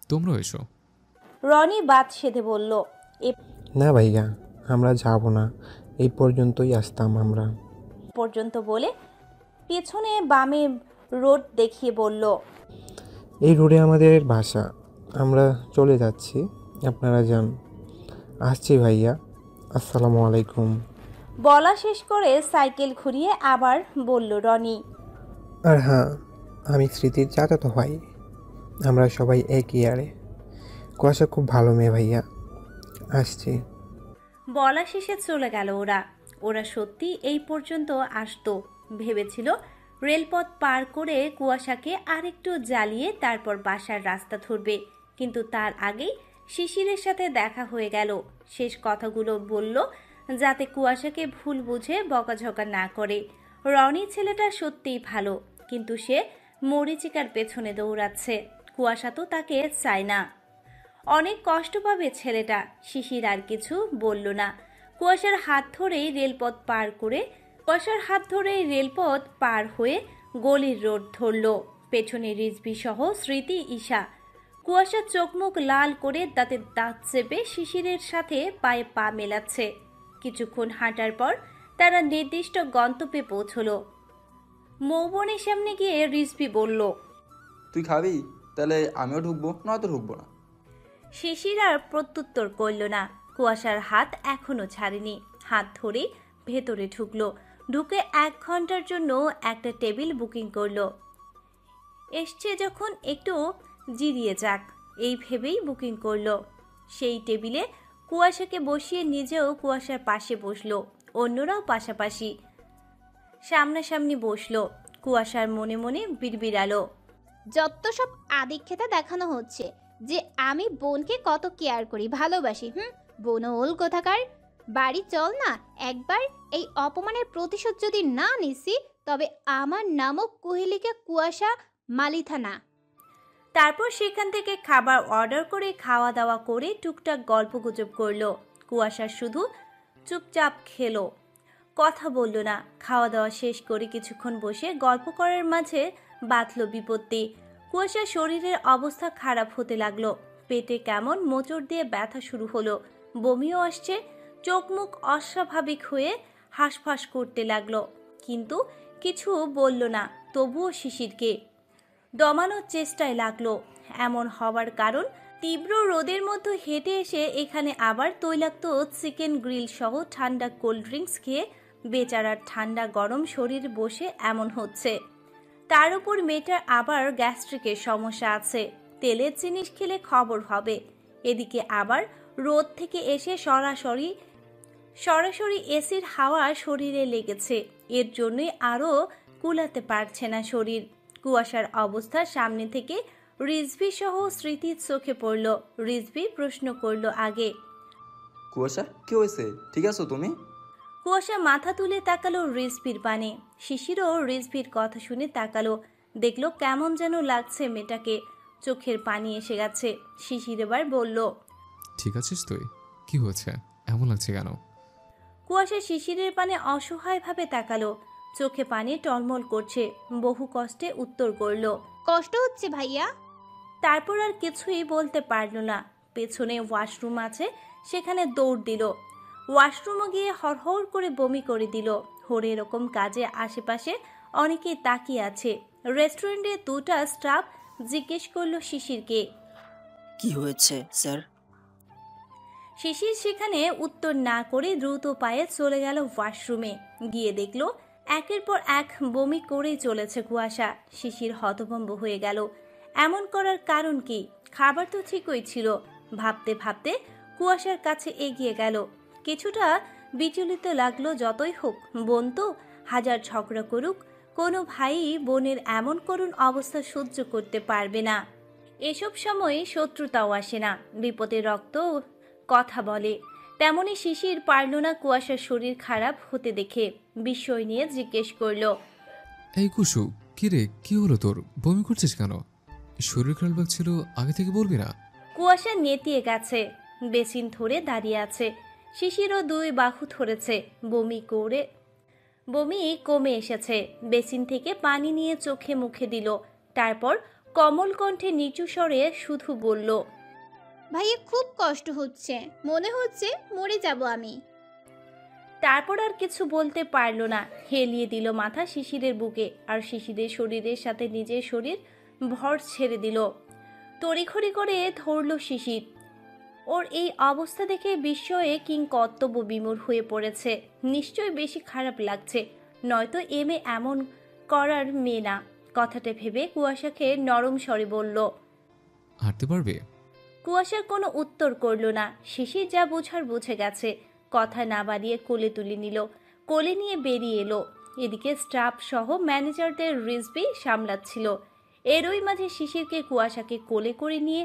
তোমরা এসো। রনি বাত সেধে বলল। এ না ভাইয়া, আমরা যাব না, এই পর্যন্তই আসতাম আমরা। পর্যন্ত বলে পেছনে বামে রোড দেখিয়ে বলল, এই রোডে আমাদের বাসা, আমরা চলে যাচ্ছি, আপনারা যান। আসছি ভাইয়া, আসসালামু আলাইকুম। বলা শেষ করে সাইকেল ঘুরিয়ে আবার বলল রনি। আর হ্যাঁ, আমি স্মৃতির চাচাতো ভাই, আমরা সবাই এক ইয়ারে। কুয়াশা খুব ভালো মেয়ে ভাইয়া, আসছি। বলা শেষে চলে গেল ওরা। ওরা সত্যি এই পর্যন্ত আসতো। ভেবেছিল রেলপথ পার করে কুয়াশাকে আরেকটু জ্বালিয়ে তারপর বাসার রাস্তা ধরবে, কিন্তু তার আগেই শিশিরের সাথে দেখা হয়ে গেল। শেষ কথাগুলো বলল যাতে কুয়াশাকে ভুল বুঝে বকাঝকা না করে। রনি ছেলেটা সত্যিই ভালো, কিন্তু সে মরিচিকার পেছনে দৌড়াচ্ছে। কুয়াশা তো তাকে চায় না। অনেক কষ্ট পাবে ছেলেটা। শিশির আর কিছু বলল না। কুয়াশার হাত ধরেই রেলপথ পার হয়ে গলির রোড ধরল। পেছনে রিজভি সহ স্মৃতি, ঈশা। কুয়াশার চোখ মুখ লাল করে দাঁতে দাঁত চেপে শিশিরের সাথে পায়ে পা মেলাচ্ছে। কিছুক্ষণ হাঁটার পর তারা নির্দিষ্ট গন্তব্যে পৌঁছল। মৌবনের সামনে গিয়ে রিজভি বলল, তুই খাবি? তাহলে আমিও ঢুকবো, নয়তো ঢুকবো না। শিশির আর প্রত্যুত্তর করল না। কুয়াশার হাত এখনো ছাড়েনি। হাত ধরে ভেতরে ঢুকলো। ঢুকে 1 ঘন্টার জন্য একটা টেবিল বুকিং করলো। এসছে যখন একটু জিরিয়ে যাক, এই ভেবেই বুকিং করলো। সেই টেবিলে কুয়াশাকে বসিয়ে নিজেও কুয়াশার পাশে বসলো। অন্যরাও পাশাপাশি সামনাসামনি বসলো। কুয়াশার মনে মনে বিড়বিড়ালো, যত সব আদিক্ষেতা দেখানো হচ্ছে যে আমি বোনকে কত কেয়ার করি, ভালোবাসি। বোনও ওল কোথাকার। বাড়ি চল না একবার। এই অপমানের প্রতিশোধ যদি না নিছি, তবে আমার নামও কুহেলিকা কুয়াশা মালিথা না। তারপর সেখান থেকে খাবার অর্ডার করে খাওয়া দাওয়া করে টুকটাক গল্পগুজব করলো। কুয়াশা শুধু চুপচাপ খেলো, কথা বলল না। খাওয়া দাওয়া শেষ করে কিছুক্ষণ বসে গল্প করার মাঝে বাঁধল বিপত্তি। কুয়াশার শরীরের অবস্থা খারাপ হতে লাগলো। পেটে কেমন মোচড় দিয়ে ব্যথা শুরু হলো। বমিও আসছে। চোখ মুখ অস্বাভাবিক হয়ে হাঁসফাঁস করতে লাগলো, কিন্তু কিছু বলল না। তবুও শিশিরকে দমানোর চেষ্টায় লাগলো। এমন হওয়ার কারণ, তীব্র রোদের মধ্যে হেঁটে এসে এখানে আবার তৈলাক্ত চিকেন গ্রিল সহ ঠান্ডা কোল্ড ড্রিঙ্কস খেয়ে বেচারার ঠান্ডা গরম শরীর বসে এমন হচ্ছে। তার উপর মেয়েটার আবার গ্যাস্ট্রিকের সমস্যা আছে। তেলের জিনিস খেলে খবর হবে। এদিকে আবার রোদ থেকে এসে সরাসরি এসির হাওয়া শরীরে লেগেছে। এর জন্যই আরও কুলাতে পারছে না শরীর। কুয়াশার অবস্থা সামনে থেকে রিজভি সহ স্মৃতির চোখে পড়ল। রিজভি প্রশ্ন করল আগে, কুয়াশা, কি হয়েছে? ঠিক আছো তুমি? কুয়াশা মাথা তুলে তাকালো রিজভির পানে। শিশিরও রিজভির কথা শুনে তাকালো। দেখলো কেমন যেন লাগছে মেয়েটাকে। চোখের পানি এসে গেছে। শিশির এবার বলল, ঠিক আছিস তুই? কি হয়েছে, এমন লাগছে কেন? কুয়াশা শিশিরের পানে অসহায়ভাবে তাকালো। চোখে পানি টলমল করছে। বহু কষ্টে উত্তর করল, কষ্ট হচ্ছে ভাইয়া। তারপর আর কিছুই বলতে পারল না। পেছনে ওয়াশরুম আছে, সেখানে দৌড় দিল। ওয়াশরুমে গিয়ে হড়হড় করে বমি করে দিল। হরে এরকম কাজে আশেপাশে অনেকেই তাকিয়ে আছে। রেস্টুরেন্টে 2টা স্টাফ জিজ্ঞেস করলো শিশিরকে, কি হয়েছে স্যার? শিশির সেখানে উত্তর না করে দ্রুত পায়ে চলে গেল ওয়াশরুমে। গিয়ে দেখলো একের পর এক বমি করেই চলেছে কুয়াশা। শিশির হতভম্ব হয়ে গেল। এমন করার কারণ কি? খাবার তো ঠিকই ছিল। ভাবতে ভাবতে কুয়াশার কাছে এগিয়ে গেল। কিছুটা বিচলিত লাগলো। যতই হোক বোন তো, হাজার ঝগড়া করুক, কোনো ভাই বোনের এমন করুণ অবস্থা সহ্য করতে পারবে না। এসব সময় শত্রুতাও আসে না, বিপদে রক্ত কথা বলে। তেমনি শিশির পারল না কুয়াশার শরীর খারাপ হতে দেখে। বিস্ময় নিয়ে জিজ্ঞেস করলো, এই কুসু, কি রে, কি হলো তোর? বমি করছিস কেন? শরীর খারাপ লাগছিল, আগে থেকে বলবি না? কুয়াশা নেতিয়ে গেছে। বেসিন ধরে দাঁড়িয়ে আছে। শিশিরও 2 বাহু ধরেছে। বমি কমে এসেছে। বেসিন থেকে পানি নিয়ে চোখে মুখে দিল। তারপর কমল কণ্ঠে নিচু স্বরে শুধু বলল, ভাইয়া খুব কষ্ট হচ্ছে, মনে হচ্ছে মরে যাব আমি। তারপর আর কিছু বলতে পারল না, হেলিয়ে দিল মাথা শিশিরের বুকে আর শিশিরের শরীরের সাথে নিজের শরীর ভর ছেড়ে দিল। তড়িঘড়ি করে ধরল শিশির। ওর এই অবস্থা দেখে বিস্ময়ে কিং কর্তব্য বিমূঢ় হয়ে পড়েছে। নিশ্চয় বেশি খারাপ লাগছে, নয়তো এমএ এমন করার মেয়ে না। কথাটা ভেবে কুয়াশাকে নরম স্বরে বলল। হাঁটতে পারবে? কুয়াশার কোনো উত্তর করল না। শিশির যা বোঝার বুঝে গেছে। কথা না বাড়িয়ে কোলে তুলে নিল, কোলে নিয়ে বেরিয়ে এলো। এদিকে স্টাফ সহ ম্যানেজারদের রিজভি সামলাচ্ছিল। এরই মাঝে শিশিরকে কুয়াশাকে কোলে করে নিয়ে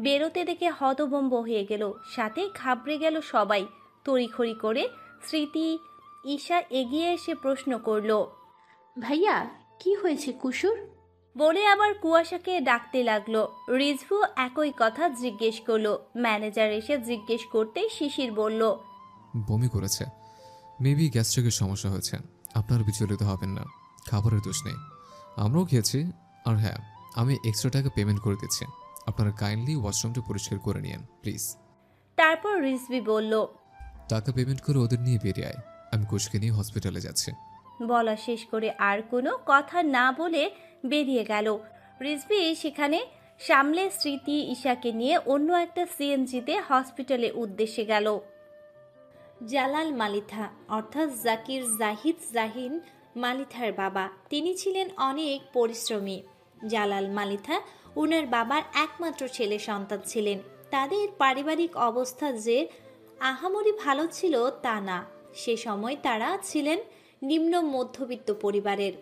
বেরোতে দেখে হতভম্ব হয়ে গেল, সাথে ঘাবড়ে গেল সবাই। তড়িঘড়ি করে স্মৃতি ঈশা এগিয়ে এসে প্রশ্ন করল, ভাইয়া কি হয়েছে কুসুর? বলে আবার কুয়াশাকে ডাকতে লাগলো। রিজভু একই কথা জিজ্ঞেস করলো। ম্যানেজার এসে জিজ্ঞেস করতেই শিশির বলল, বমি করেছে, মেবি গ্যাস্ট্রিকের সমস্যা হয়েছে। আপনার বিচলিত হবেন না, খাবারের দোষ নেই, আমরাও খেয়েছি। আর হ্যাঁ, আমি এক্সট্রা টাকা পেমেন্ট করে দিচ্ছি, আপনারা কাইন্ডলি ওয়াশরুমটা পরিষ্কার করে নিন প্লিজ। তারপর রিজভি বলল, টাকা পেমেন্ট করে ওদের নিয়ে বেরিয়ে আয়, আমি কোচকে নিয়ে হসপিটালে যাচ্ছি। বলা শেষ করে আর কোনো কথা না বলে বেরিয়ে গেল। রিজভি সেখানে সামলে স্মৃতি ঈশাকে নিয়ে অন্য একটা সিএনজিতে হসপিটালের উদ্দেশ্যে গেল। জালাল মালিথা অর্থাৎ জাকির জাহিদ জাহিন মালিথার বাবা, তিনি ছিলেন অনেক পরিশ্রমী। জালাল মালিথা ওনার বাবার একমাত্র ছেলে সন্তান ছিলেন। তাদের পারিবারিক অবস্থা যে আহামরি ভালো ছিল তা না। সে সময় তারা ছিলেন নিম্ন মধ্যবিত্ত পরিবারের।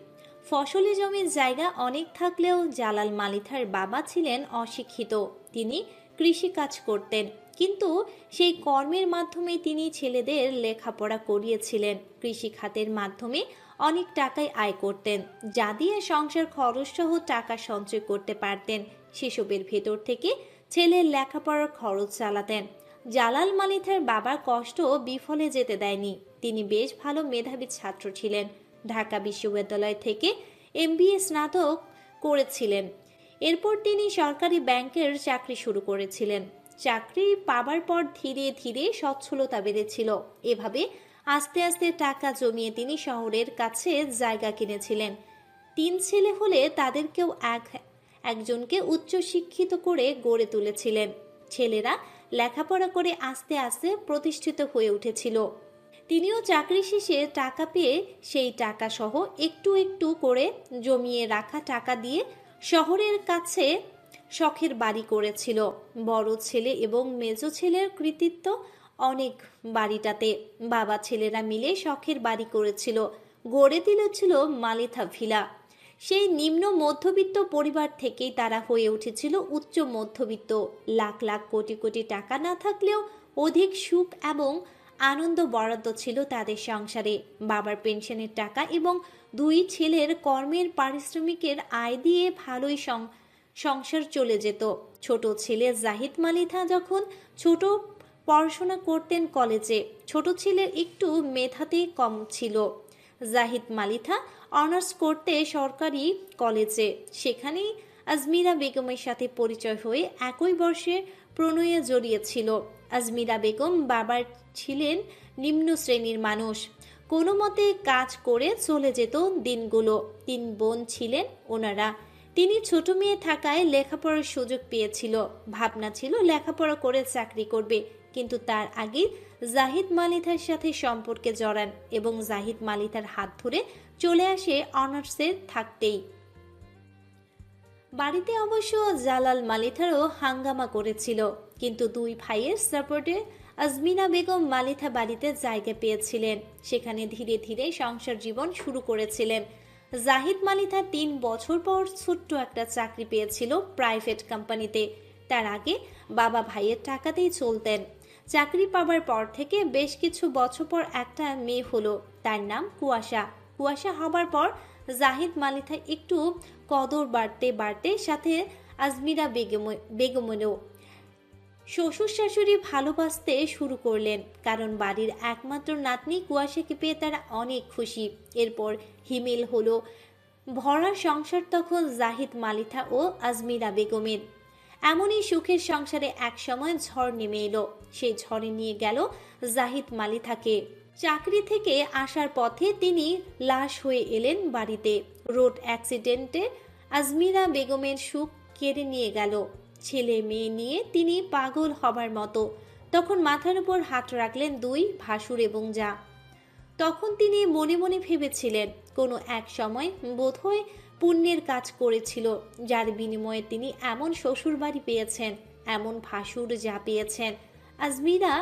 ফসলি জমির জায়গা অনেক থাকলেও জালাল মালিথার বাবা ছিলেন অশিক্ষিত। তিনি কৃষিকাজ করতেন, কিন্তু সেই কর্মের মাধ্যমে তিনি ছেলেদের লেখাপড়া করিয়েছিলেন। কৃষি খাতের মাধ্যমে অনেক টাকাই আয় করতেন, যা দিয়ে সংসার খরচ সহ টাকা সঞ্চয় করতে পারতেন। সেসবের ভেতর থেকে ছেলের লেখাপড়ার খরচ চালাতেন। জালাল মালিথার বাবার কষ্ট বিফলে যেতে দেয়নি। তিনি বেশ ভালো মেধাবী ছাত্র ছিলেন। ঢাকা বিশ্ববিদ্যালয় থেকে এমবিএ স্নাতক করেছিলেন। এরপর তিনি সরকারি ব্যাংকের চাকরি শুরু করেছিলেন। চাকরি পাবার পর ধীরে ধীরে সচ্ছলতা বেড়েছিল। এভাবে আস্তে আস্তে টাকা জমিয়ে তিনি শহরের কাছে জায়গা কিনেছিলেন। 3 ছেলে হলে তাদেরকেও একজনকে উচ্চশিক্ষিত করে গড়ে তুলেছিলেন। ছেলেরা লেখাপড়া করে আস্তে আস্তে প্রতিষ্ঠিত হয়ে উঠেছিল। তিনিও চাকরি শেষে টাকা পেয়ে সেই টাকা সহ একটু একটু করে জমিয়ে রাখা টাকা দিয়ে শহরের কাছে শখের বাড়ি করেছিল। বড় ছেলে এবং মেজ ছেলের কৃতিত্ব অনেক বাড়িটাতে। বাবা ছেলেরা মিলে শখের বাড়ি করেছিল, গড়ে তুলেছিল মালিথা ভিলা। সেই নিম্ন মধ্যবিত্ত পরিবার থেকেই তারা হয়ে উঠেছিল উচ্চ মধ্যবিত্ত। লাখ লাখ কোটি কোটি টাকা না থাকলেও অধিক সুখ এবং আনন্দ বরাদ্দ ছিল তাদের সংসারে। বাবার পেনশনের টাকা এবং 2 ছেলের কর্মের পারিশ্রমিকের আয় দিয়ে ভালোই সংসার চলে যেত। ছোট ছেলে জাহিদ মালিথা যখন ছোট পড়াশোনা করতেন কলেজে। ছোট ছেলের একটু মেধাতে কম ছিল। জাহিদ মালিথা অনার্স করতে সরকারি কলেজে। সেখানেই আজমিরা বেগমের সাথে পরিচয় হয়ে একই বর্ষে প্রণয়ে জড়িয়েছিল। আজমিরা বেগম বাবার ছিলেন নিম্ন শ্রেণীর মানুষ। কোনো মতে কাজ করে চলে যেত দিনগুলো। 3 বোন ছিলেন ওনারা। তিনি ছোট মেয়ে থাকায় লেখাপড়ার সুযোগ পেয়েছিল। ভাবনা ছিল লেখাপড়া করে চাকরি করবে, কিন্তু তার আগে জাহিদ মালিথার সাথে সম্পর্কে জড়ান এবং জাহিদ মালিথার হাত ধরে চলে আসে অনার্সের থাকতেই। বাড়িতে অবশ্য জালাল মালিথারও হাঙ্গামা করেছিল, কিন্তু 2 ভাইয়ের সাপোর্টে আজমিনা বেগম মালিথা বাড়িতে জায়গা পেয়েছিলেন। সেখানে ধীরে ধীরে সংসার জীবন শুরু করেছিলেন। জাহিদ মালিথা 3 বছর পর ছোট্ট একটা চাকরি পেয়েছিল প্রাইভেট কোম্পানিতে। তার আগে বাবা ভাইয়ের টাকাতেই চলতেন। চাকরি পাবার পর থেকে বেশ কিছু বছর পর একটা মেয়ে হলো, তার নাম কুয়াশা। কুয়াশা হবার পর জাহিদ মালিথা একটু কদর বাড়তে বাড়তে সাথে আজমিরা বেগমেরও শ্বশুর শাশুড়ি ভালোবাসতে শুরু করলেন, কারণ বাড়ির একমাত্র নাতনি কুয়াশাকে পেয়ে তারা অনেক খুশি। এরপর হিমেল হলো, ভরা সংসার তখন জাহিদ মালিথা ও আজমিরা বেগমের। এমনই সুখের সংসারে একসময় ঝড় নেমে এলো। সেই ঝড়ে নিয়ে গেল জাহিদ মালিথাকে। চাকরি থেকে আসার পথে তিনি লাশ হয়ে এলেন বাড়িতে। রোড অ্যাক্সিডেন্টে আজমিরা বেগমের সুখ কেড়ে নিয়ে গেল। ছেলে মেয়ে নিয়ে তিনি পাগল হবার মতো। তখন মাথার উপর হাত রাখলেন দুই ভাসুর এবং যা। তখন তিনি মনে মনে ভেবেছিলেন কোনো এক সময় বোধহয় পুণ্যের কাজ করেছিল, যার বিনিময়ে তিনি এমন শ্বশুরবাড়ি পেয়েছেন, এমন ভাসুর যা পেয়েছেন। আজমিরা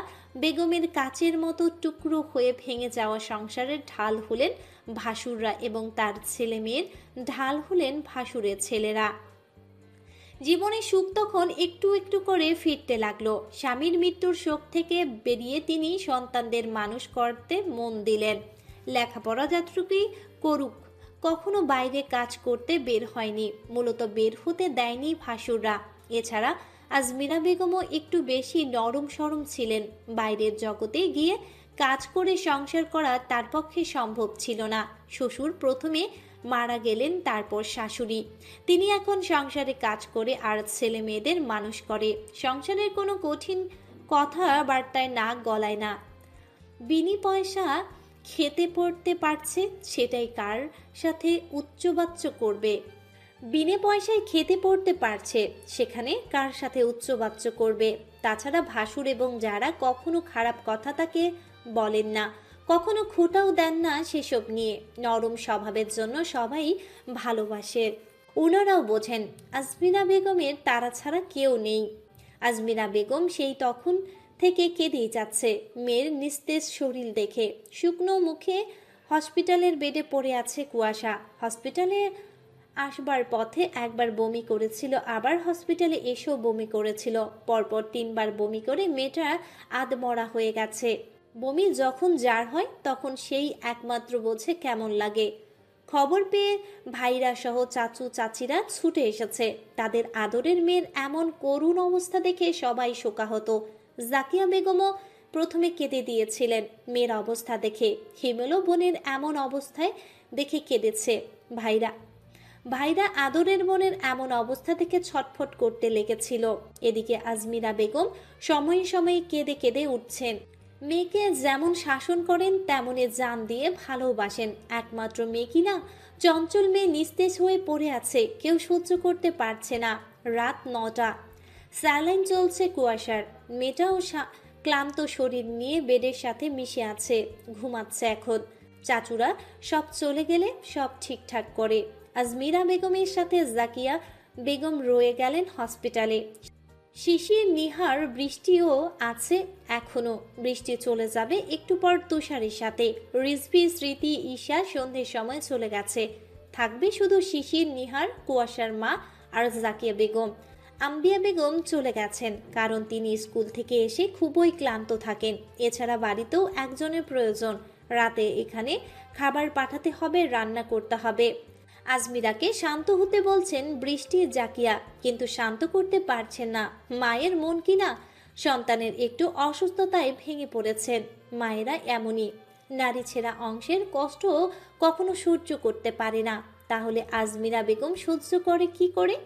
বেগমের কাচের মতো টুকরো হয়ে ভেঙে যাওয়া সংসারের ঢাল হলেন ভাসুররা এবং তার ছেলে মেয়ের ঢাল হলেন ভাসুরের ছেলেরা। জীবনে সুখ তখন একটু একটু করে ফিরতে লাগলো। স্বামীর মৃত্যুর শোক থেকে বেরিয়ে তিনি সন্তানদের মানুষ করতে মন দিলেন। লেখাপড়া যতটুকুই করুক, কখনো বাইরে কাজ করতে বের হয়নি, মূলত বের হতে দেয়নি ভাসুররা। এছাড়া আজমিরা বেগমও একটু বেশি নরম সরম ছিলেন। বাইরের জগতে গিয়ে কাজ করে সংসার করা তার পক্ষে সম্ভব ছিল না। শ্বশুর প্রথমে মারা গেলেন, তারপর শাশুড়ি। তিনি এখন সংসারে কাজ করে আর ছেলে মেয়েদের মানুষ করে। সংসারের কোনো কঠিন কথাবার্তায় নাক গলায় না। বিনি পয়সা খেতে পড়তে পারছে, সেটাই কার সাথে উচ্চবাচ্য করবে। বিনে পয়সায় খেতে পড়তে পারছে, সেখানে কার সাথে উচ্চবাচ্য করবে। তাছাড়া ভাসুর এবং যারা কখনো খারাপ কথা তাকে বলেন না, কখনো খোঁটাও দেন না সেসব নিয়ে। নরম স্বভাবের জন্য সবাই ভালোবাসে। ওনারাও বোঝেন আজমিরা বেগমের তারা ছাড়া কেউ নেই। আজমিরা বেগম সেই তখন থেকে কেঁদেই যাচ্ছে মেয়ের নিস্তেজ শরীর দেখে। শুকনো মুখে হসপিটালের বেডে পড়ে আছে কুয়াশা। হসপিটালে আসবার পথে একবার বমি করেছিল, আবার হসপিটালে এসেও বমি করেছিল। পরপর 3 বার বমি করে মেয়েটা আধমরা হয়ে গেছে। বমি যখন যার হয় তখন সেই একমাত্র বোঝে কেমন লাগে। খবর পেয়ে ভাইরা সহ চাচু চাচিরা ছুটে এসেছে। তাদের আদরের মেয়ের এমন করুণ অবস্থা দেখে সবাই শোকাহত। জাকিয়া বেগমও প্রথমে কেঁদে দিয়েছিলেন মেয়ের অবস্থা দেখে। হিমেলও বোনের এমন অবস্থায় দেখে কেঁদেছে। ভাইরা আদরের বোনের এমন অবস্থা থেকে ছটফট করতে লেগেছিল। এদিকে আজমিরা বেগম সময়ে সময়ে কেঁদে কেঁদে উঠছেন। মেয়েকে যেমন শাসন করেন তেমনি জান দিয়ে ভালোবাসেন। একমাত্র মেয়ে কিনা, চঞ্চল মেয়ে নিস্তেজ হয়ে পড়ে আছে, কেউ সহ্য করতে পারছে না। রাত 9টা, স্যালাইন চলছে কুয়াশার। মেয়েটাও ক্লান্ত শরীর নিয়ে বেডের সাথে মিশে আছে, ঘুমাচ্ছে এখন। চাচুরা সব চলে গেলে সব ঠিকঠাক করে। আজমিরা বেগমের সাথে জাকিয়া বেগম রয়ে গেলেন হসপিটালে। শিশির, নিহার, বৃষ্টিও আছে এখনো। বৃষ্টি চলে যাবে একটু পর তুষারের সাথে। রিজভি, স্মৃতি, ঈশা সন্ধ্যের সময় চলে গেছে। থাকবে শুধু শিশির, নিহার, কুয়াশার মা আর জাকিয়া বেগম। আম্বিয়া বেগম চলে গেছেন কারণ তিনি স্কুল থেকে এসে খুবই ক্লান্ত থাকেন। এছাড়া বাড়িতেও একজনের প্রয়োজন। রাতে এখানে খাবার পাঠাতে হবে, রান্না করতে হবে। আজমিরাকে শান্ত হতে বলছেন বৃষ্টি, জাকিয়া, কিন্তু শান্ত করতে পারছেন না। মায়ের মন কিনা সন্তানের একটু অসুস্থতায় ভেঙে পড়েছেন। মায়েরা এমনই, নারী ছেঁড়া অংশের কষ্ট কখনো সহ্য করতে পারে না। তাহলে আজমিরা বেগম সহ্য করে কি করে?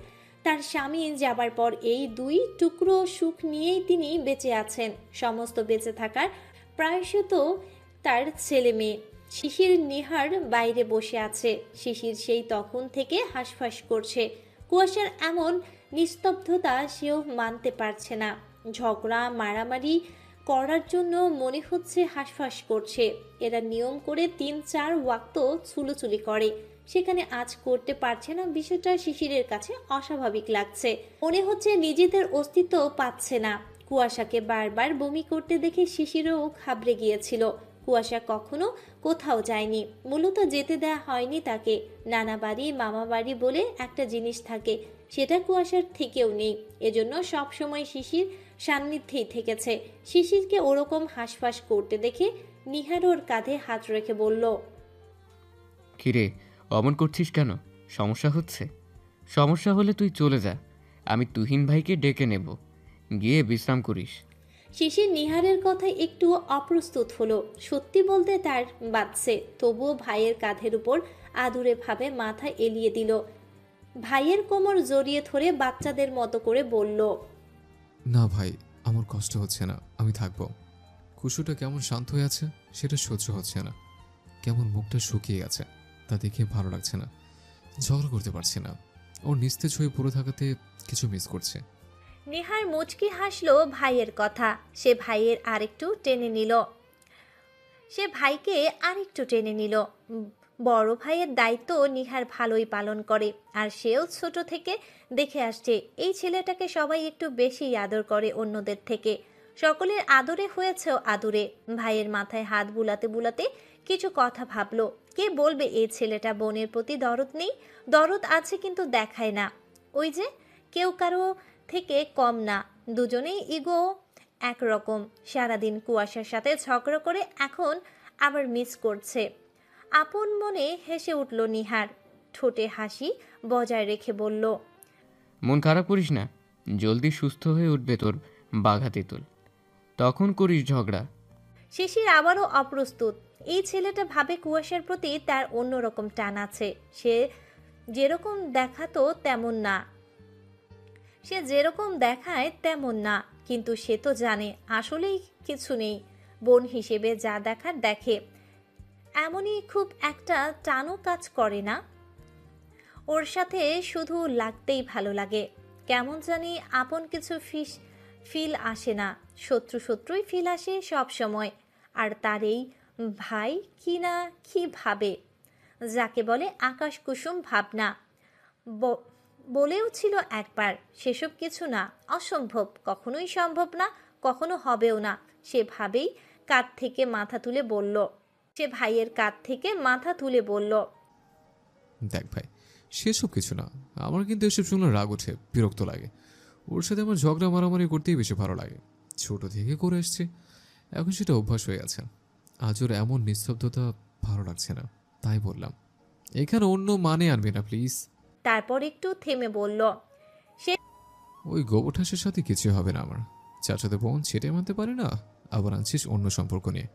তার স্বামী যাবার পর এই 2 টুকরো সুখ নিয়েই তিনি বেঁচে আছেন। সমস্ত বেঁচে থাকার প্রায়শত তার ছেলে মেয়ে। শিশির, নিহার বাইরে বসে আছে। শিশির সেই তখন থেকে হাঁসফাঁস করছে। কুয়াশার এমন নিস্তব্ধতা সেও মানতে পারছে না। ঝগড়া মারামারি করার জন্য মনে হচ্ছে হাঁসফাঁস করছে। এরা নিয়ম করে 3-4 ওয়াক্ত ছুলোছুলি করে, সেখানে আজ করতে পারছে না। বিষয়টা শিশিরের কাছে অস্বাভাবিক লাগছে। মনে হচ্ছে নিজেদের অস্তিত্ব পাচ্ছে না। কুয়াশাকে বারবার বমি করতে দেখে শিশিরও ঘাবড়ে গিয়েছিল। কুয়াশা কখনো কোথাও যায়নি, মূলত যেতে দেয়া হয়নি তাকে। নানা বাড়ি মামা বাড়ি বলে একটা জিনিস থাকে, সেটা কুয়াশার থেকেও নেই। এজন্য সবসময় শিশির সান্নিধ্যেই থেকেছে। শিশিরকে ওরকম হাঁসফাঁস করতে দেখে নিহার ওর কাঁধে হাত রেখে বলল, কিরে, অমন করছিস কেন? সমস্যা হচ্ছে? সমস্যা হলে তুই চলে যা, আমি তুহিন ভাইকে ডেকে নেব, গিয়ে বিশ্রাম করিস। শিশির নিহারের কথায় একটু অপ্রস্তুত হলো। সত্যি বলতে তার বাঁচছে, তবুও ভাইয়ের কাঁধের উপর আদুরে ভাবে মাথা এলিয়ে দিল। ভাইয়ের কোমর জড়িয়ে ধরে বাচ্চাদের মতো করে বলল, না ভাই, আমার কষ্ট হচ্ছে না, আমি থাকবো। কুসুটা কেমন শান্ত হয়ে আছে সেটা সহ্য হচ্ছে না। কেমন মুখটা শুকিয়ে গেছে তা দেখে ভালো লাগছে না। ঝগড়া করতে পারছি না। ওর নিস্তেজ হয়ে পড়ে থাকাতে কিছু মিস করছে। নিহার মুচকি হাসলো ভাইয়ের কথা। সে ভাইকে আরেকটু টেনে নিল। বড় ভাইয়ের দায়িত্ব নিহার ভালোই পালন করে, আর সেও ছোট থেকে দেখে আসছে এই ছেলেটাকে সবাই একটু বেশি আদর করে অন্যদের থেকে। সকলের আদরে হয়েছেও আদরে। ভাইয়ের মাথায় হাত বুলাতে বুলাতে কিছু কথা ভাবলো। কে বলবে এই ছেলেটা বোনের প্রতি দরদ নেই? দরদ আছে কিন্তু দেখায় না। ওই যে কেউ কারো থেকে কম না, দুজনেই ইগো একরকম। সারাদিন কুয়াশার সাথে ঝগড়া করে এখন আবার মিস করছে। আপন মনে হেসে উঠল নিহার। ঠোঁটে হাসি বজায় রেখে বলল, মন খারাপ করিস না, জলদি সুস্থ হয়ে উঠবে তোর বাঘা তেঁতুল, তখন করিস ঝগড়া। শিশির আবারও অপ্রস্তুত। এই ছেলেটা ভাবে কুয়াশার প্রতি তার অন্যরকম টান আছে। সে যেরকম দেখায় তেমন না, কিন্তু সে তো জানে আসলেই কিছু নেই। বোন হিসেবে যা দেখার দেখে, এমনই খুব একটা টানও কাজ করে না। ওর সাথে শুধু লাগতেই ভালো লাগে। কেমন জানি আপন কিছু ফিল আসে না, শত্রুই ফিল আসে সব সময়। আর তার এই ভাই কি না কি ভাবে, যাকে বলে আকাশ কুসুম ভাবনা। বলেও ছিল একবার, সেসব কিছু না, অসম্ভব, কখনোই সম্ভব না, কখনো হবেও না। সে ভাইয়ের কাঁধ থেকে মাথা তুলে বলল, দেখ ভাই, সেসব কিছু না। আমার কিন্তু এসব শুনলে রাগ ওঠে, বিরক্ত লাগে। ওর সাথে আমার ঝগড়া মারামারি করতেই বেশি ভালো লাগে। ছোট থেকে করে এসছে, এখন সেটা অভ্যাস হয়ে গেছে। আজ ওর এমন নিস্তব্ধতা ভালো লাগছে না, তাই বললাম এখানে অন্য মানে আনবি না প্লিজ। তারপর একটু থেমে বলল, ওই গোবর ঠাসের সাথে কিছু হবে না আমার। চাচাতে বোন ছেটে মানতে পারে না, আবার আনছিস অন্য সম্পর্ক নিয়ে।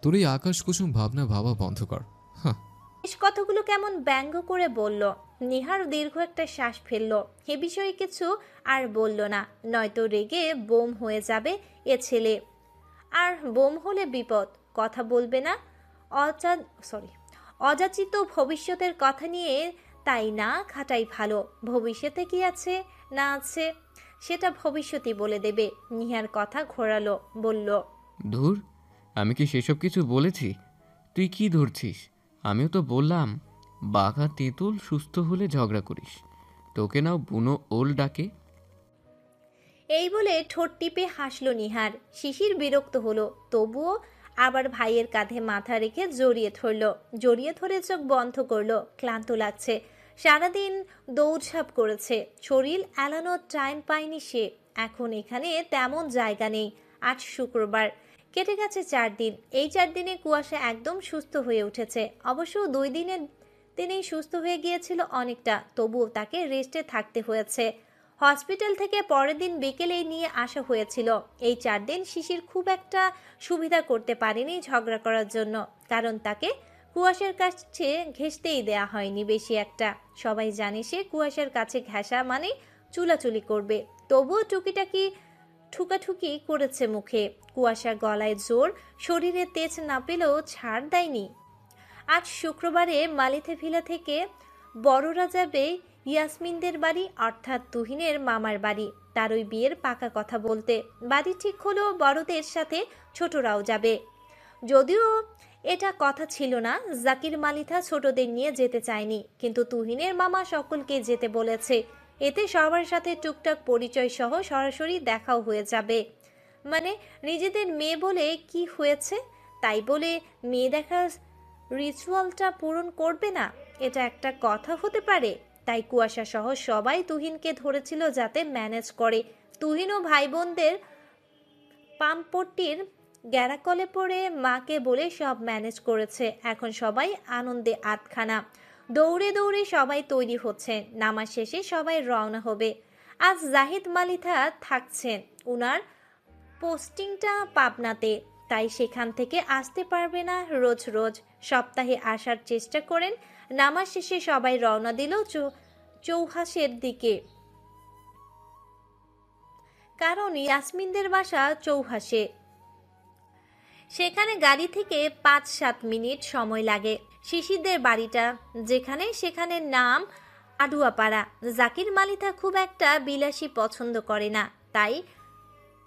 তোর এই আকাশ কুসুম ভাবনা ভাবা বন্ধ কর। হ্যাঁ, শেষ কথাগুলো কেমন ব্যঙ্গ করে বলল। নিহার দীর্ঘ একটা শ্বাস ফেলল। এ বিষয়ে কিছু আর বলল না, নয়তো রেগে বোম হয়ে যাবে এ ছেলে। আর বোম হলে বিপদ। কথা বলবে না, অযাচিত ভবিষ্যতের কথা নিয়ে তাই না খাটাই ভালো। ভবিষ্যতে কি আছে না আছে সেটা ভবিষ্যতই বলে দেবে। নিহার কথা ঘোরালো, বলল, ধুর, আমি কি সেসব কিছু বলেছি? তুই কি ধরছিস? আমিও তো বললাম বাঘা তেঁতুল সুস্থ হলে ঝগড়া করিস, তোকে নাও বুনো ওল ডাকে। এই বলে ঠোঁট টিপে হাসল নিহার। শিশির বিরক্ত হলো, তবুও আবার ভাইয়ের কাঁধে মাথা রেখে জড়িয়ে ধরে চোখ বন্ধ করলো। ক্লান্ত লাগছে, সারাদিন দৌড়ঝাঁপ করেছে, শরীর এলানোর টাইম পায়নি সে। এখন এখানে তেমন জায়গা নেই। আজ শুক্রবার, কেটে গেছে 4 দিন। এই 4 দিনে কুয়াশা একদম সুস্থ হয়ে উঠেছে। অবশ্য 2 দিনেই সুস্থ হয়ে গিয়েছিল অনেকটা, তবুও তাকে রেস্টে থাকতে হয়েছে। হসপিটাল থেকে পরের দিন বিকেলেই নিয়ে আসা হয়েছিল। এই 4 দিন শিশির খুব একটা সুবিধা করতে পারেনি ঝগড়া করার জন্য, কারণ তাকে কুয়াশার কাছে ঘেঁষতেই দেয়া হয়নি বেশি একটা। সবাই জানে সে কুয়াশার কাছে ঘেঁষা মানে চুলাচুলি করবে, তবুও টুকিটাকি ঠুকাঠুকি করেছে মুখে। কুয়াশা গলায় জোর, শরীরে তেজ না পেলেও ছাড় দেয়নি। আজ শুক্রবারে মালিথে ভিলা থেকে বড়রা যাবে ইয়াসমিনদের বাড়ি, অর্থাৎ তুহিনের মামার বাড়ি। তার ওই বিয়ের পাকা কথা বলতে। বাড়ি ঠিক হলো বড়দের সাথে ছোটরাও যাবে। যদিও এটা কথা ছিল না, জাকির মালিথা ছোটদের নিয়ে যেতে চায়নি, কিন্তু তুহিনের মামা সকলকে যেতে বলেছে। এতে সবার সাথে টুকটাক পরিচয় সহ সরাসরি দেখাও হয়ে যাবে। মানে নিজেদের মেয়ে বলে কি হয়েছে, তাই বলে মেয়ে দেখার রিচুয়ালটা পূরণ করবে না, এটা একটা কথা হতে পারে? তাই কুয়াশা সহ সবাই তুহিনকে ধরেছিল যাতে ম্যানেজ করে। তুহিন ও ভাই বোনদের পাম্পট্টির গ্যারাকলে পড়ে মাকে বলে সব ম্যানেজ করেছে। এখন সবাই আনন্দে আটখানা। দৌড়ে দৌড়ে সবাই তৈরি হচ্ছে, নামাজ শেষে সবাই রওনা হবে। আজ জাহিদ মালিথা থাকছেন, উনার পোস্টিংটা পাবনাতে, তাই সেখান থেকে আসতে পারবে না রোজ রোজ। সপ্তাহে আসার চেষ্টা করেন। নামাজ শেষে সবাই রওনা দিল চৌহাসের দিকে, কারণ ইয়াসমিনদের বাসা চৌহাসে। সেখানে গাড়ি থেকে 5-7 মিনিট সময় লাগে। শিশিরদের বাড়িটা যেখানে, সেখানে নাম আডুয়াপাড়া। জাকির মালিতা খুব একটা বিলাসী পছন্দ করে না, তাই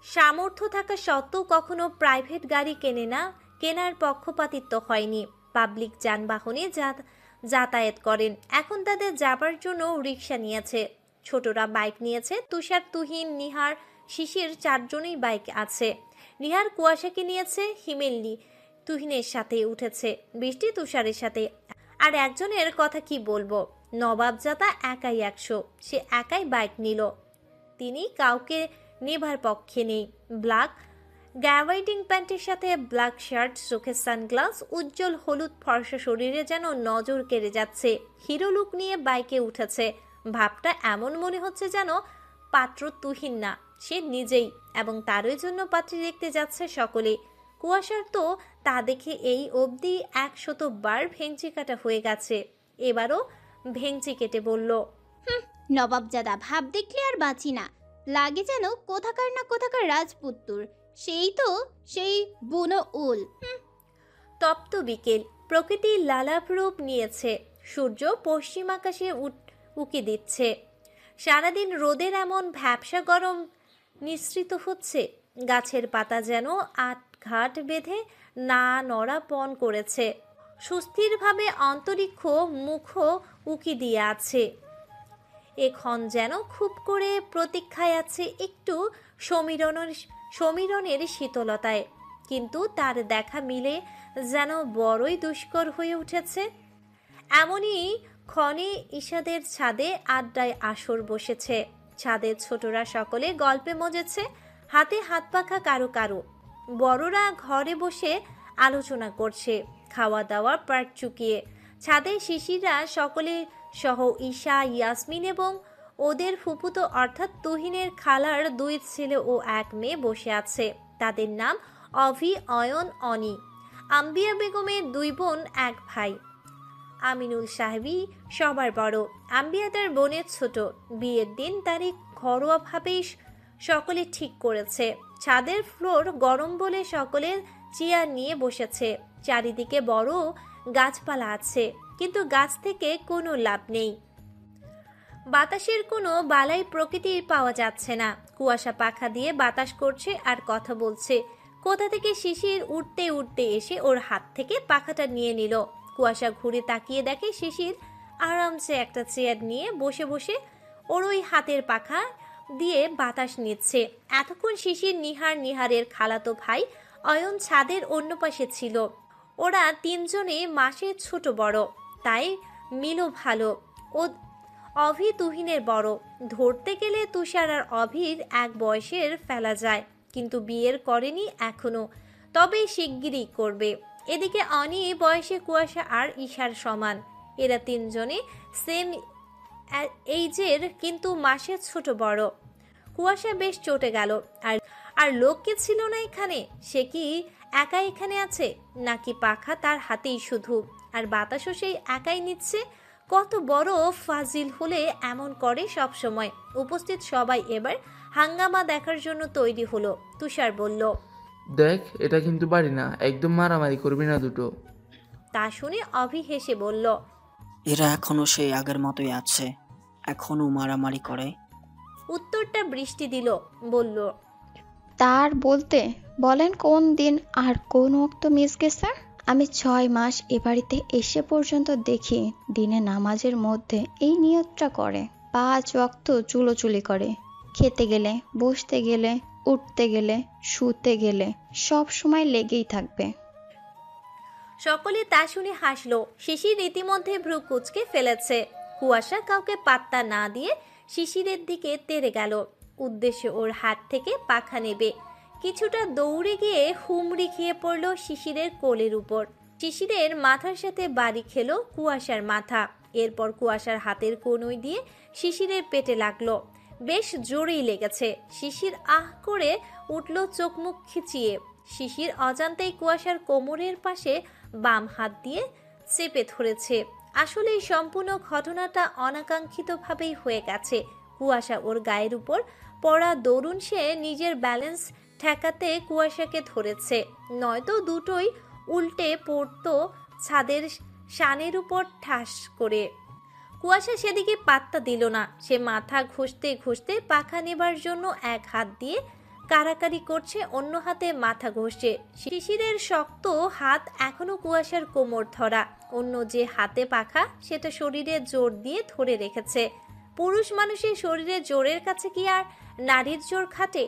সামর্থ্য থাকা সত্ত্বেও কখনো প্রাইভেট গাড়ি কেনে না, কেনার পক্ষপাতিত্ব হয়নি। পাবলিক যানবাহনে যাতায়াত করেন। এখন তাদের যাবার জন্য রিক্সা নিয়েছে, ছোটরা বাইক নিয়েছে। তুষার, তুহিন, নিহার, শিশির 4 জনেই বাইক আছে। নিহার কুয়াশাকে নিয়েছে, হিমেল তুহিনের সাথে উঠেছে, বৃষ্টি তুষারের সাথে। আর একজনের কথা কি বলবো, নবাবজাদা একাই 100, সে একাই বাইক নিল। তিনি কাউকে নেবার পক্ষে নেই। ব্ল্যাক গ্যাভাইটিং প্যান্টের সাথে ব্ল্যাক শার্ট, চোখে সানগ্লাস, উজ্জ্বল হলুদ ফর্সা শরীরে যেন নজর কেড়ে যাচ্ছে। হিরো লুক নিয়ে বাইকে উঠেছে। ভাবটা এমন মনে হচ্ছে যেন পাত্র তুহিন না, সে নিজেই, এবং তারই জন্য পাত্রী দেখতে যাচ্ছে সকলে। কুয়াশার তো তা দেখে এই অবধি 100 বার ভেঙচি কাটা হয়ে গেছে, এবারও ভেঙচি কেটে বলল, নবাবজাদা ভাব দেখলে আর বাঁচি না, লাগে যেন কোথাকার না কোথাকার রাজপুত্তুর। সেই বুনো উল। তপ্ত বিকেল, প্রকৃতির লালাভ রূপ নিয়েছে। সূর্য পশ্চিম আকাশে উকি দিচ্ছে। সারাদিন রোদের এমন ভ্যাপসা গরম নিঃসৃত হচ্ছে, গাছের পাতা যেন আটঘাট বেঁধে না নড়া পণ করেছে। সুস্থিরভাবে অন্তরিক্ষ মুখ উকি দিয়ে আছে। এখন যেন খুব করে প্রতীক্ষায় আছে একটু সমীরণের শীতলতায়, কিন্তু তার দেখা মিলে যেন বড়ই দুষ্কর হয়ে উঠেছে। এমনই ক্ষণে ঈশাদের ছাদে আড্ডায় আসর বসেছে। ছাদের ছোটরা সকলে গল্পে মজেছে, হাতে হাত পাখা কারো কারো। বড়রা ঘরে বসে আলোচনা করছে, খাওয়া দাওয়া পাট চুকিয়ে। ছাদে শিশিররা সকলে সহ ঈশা, ইয়াসমিন এবং ওদের ফুপুতো অর্থাৎ তুহিনের খালার 2 ছেলে ও 1 মেয়ে বসে আছে। তাদের নাম অভি, অয়ন, অনি। আম্বিয়া বেগমের 2 বোন 1 ভাই। আমিনুল সাহেবই সবার বড়। আম্বিয়া তার বোনের ছোট। বিয়ের দিন তারিখ ঘরোয়াভাবেই সকলে ঠিক করেছে। ছাদের ফ্লোর গরম বলে সকলে চেয়ার নিয়ে বসেছে। চারিদিকে বড় গাছপালা আছে, কিন্তু গাছ থেকে কোনো লাভ নেই। বাতাসের কোনো বালাই প্রকৃতির পাওয়া যাচ্ছে না। কুয়াশা পাখা দিয়ে বাতাস করছে আর কথা বলছে। কোথা থেকে শিশির উঠতে উঠতে এসে ওর হাত থেকে পাখাটা নিয়ে নিল। কুয়াশা ঘুরে তাকিয়ে দেখে শিশির আরামসে একটা চেয়ার নিয়ে বসে বসে ওর ওই হাতের পাখা দিয়ে বাতাস নিচ্ছে। এতক্ষণ শিশির, নিহারের খালাতো ভাই অয়ন ছাদের অন্য পাশে ছিল। ওরা 3 জনে মাসের ছোট বড়, তাই মিলও ভালো। ও অভি তুহিনের বড়। ধরতে গেলে তুষার আর অভির 1 বয়সের ফেলা যায়, কিন্তু বিয়ের করেনি এখনো, তবে শিগগিরই করবে। এদিকে অনি বয়সে কুয়াশা আর ঈশার সমান। এরা 3 জনে সেম এইজের, কিন্তু মাসের ছোট বড়। কুয়াশা বেশ চটে গেল। আর লোক কে ছিল না এখানে? সে কি একা এখানে আছে, নাকি পাখা তার হাতেই শুধু, আর বাতাসও সেই একাই নিচ্ছে? কত বড় ফাজিল হলে এমন করে সব সময়। উপস্থিত সবাই এবার হাঙ্গামা দেখার জন্য তৈরি হলো। তুষার বলল, দেখ, এটা কিন্তু বাড়ি না, একদম মারামারি করবি না দুটো। তা শুনে অভি হেসে বলল, এরা এখনো সেই আগের মতোই আছে, এখনো মারামারি করে। উত্তরটা বৃষ্টি দিল, বলল, তার বলতে বলেন কোন দিন আর কোন ওয়াক্ত মিস গেছে? আমি 6 মাস এ বাড়িতে এসে পর্যন্ত দেখি দিনে নামাজের মধ্যে এই নিয়তটা করে, 5 ওয়াক্ত চুলোচুলি করে। খেতে গেলে, বসতে গেলে, উঠতে গেলে, শুতে গেলে সব সময় লেগেই থাকবে। সকলে তা শুনে হাসলো। শিশির রীতিমধ্যে ভ্রু কুচকে ফেলেছে। কুয়াশা কাউকে পাত্তা না দিয়ে শিশিরের দিকে তেড়ে গেল, উদ্দেশ্যে ওর হাত থেকে পাখা নেবে। কিছুটা দৌড়ে গিয়ে হুমড়ি খেয়ে পড়ল শিশিরের কোলের উপর। শিশিরের মাথার সাথে বাড়ি খেলো কুয়াশার মাথা। এরপর কুয়াশার হাতের কনুই দিয়ে শিশিরের পেটে লাগলো। বেশ জোরেই লেগেছে। শিশির আহ করে উঠল চোখ মুখ খিচিয়ে। শিশির অজান্তেই কুয়াশার কোমরের পাশে বাম হাত দিয়ে চেপে ধরেছে। আসলে এই সম্পূর্ণ ঘটনাটা অনাকাঙ্ক্ষিতভাবেই হয়ে গেছে। কুয়াশা ওর গায়ের উপর পড়া দরুন সে নিজের ব্যালেন্স ঠেকাতে কুয়াশাকে ধরেছে, নয়তো দুটোই উল্টে পড়তো ছাদের শানের উপর ঠাস করে। কুয়াশা সেদিকে পাত্তা দিল না। সে মাথা ঘষতে ঘষতে পাখা নেবার জন্য এক হাত দিয়ে কাড়াকাড়ি করছে, অন্য হাতে মাথা ঘষছে। শিশিরের শক্ত হাত এখনো কুয়াশার কোমর ধরা, অন্য যে হাতে পাখা সেটা শরীরে জোর দিয়ে ধরে রেখেছে। পুরুষ মানুষের শরীরে জোরের কাছে কি আর নারীর জোর খাটে?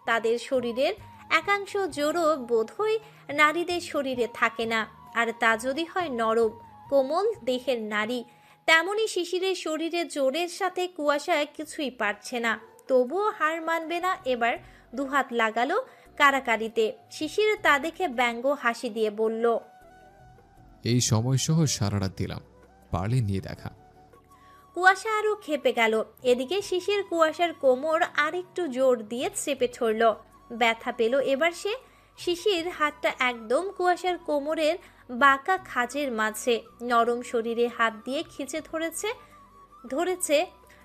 তাদের শরীরের একাংশ জোরও বোধহয় নারীদের শরীরে থাকে না, আর তা যদি হয় নরম কোমল দেহের নারী। তেমনি শিশিরের শরীরে জোরের সাথে কুয়াশা কিছুই পারছে না, তবুও হার মানবে না। এবার দুহাত লাগালো কারাকারিতে। শিশির তা দেখে ব্যঙ্গ হাসি দিয়ে বলল, এই সময় সহ সারা রাত দিলাম, পারলে নিয়ে দেখা। কুয়াশা আরো খেপে গেল। এদিকে শিশির কুয়াশার কোমর আরেকটু জোর দিয়ে চেপে ধরল। ব্যথা পেল এবার সে। শিশির হাতটা একদম কুয়াশার কোমরের বাঁকা খাঁজের মাঝে নরম শরীরে হাত দিয়ে খিচে ধরেছে।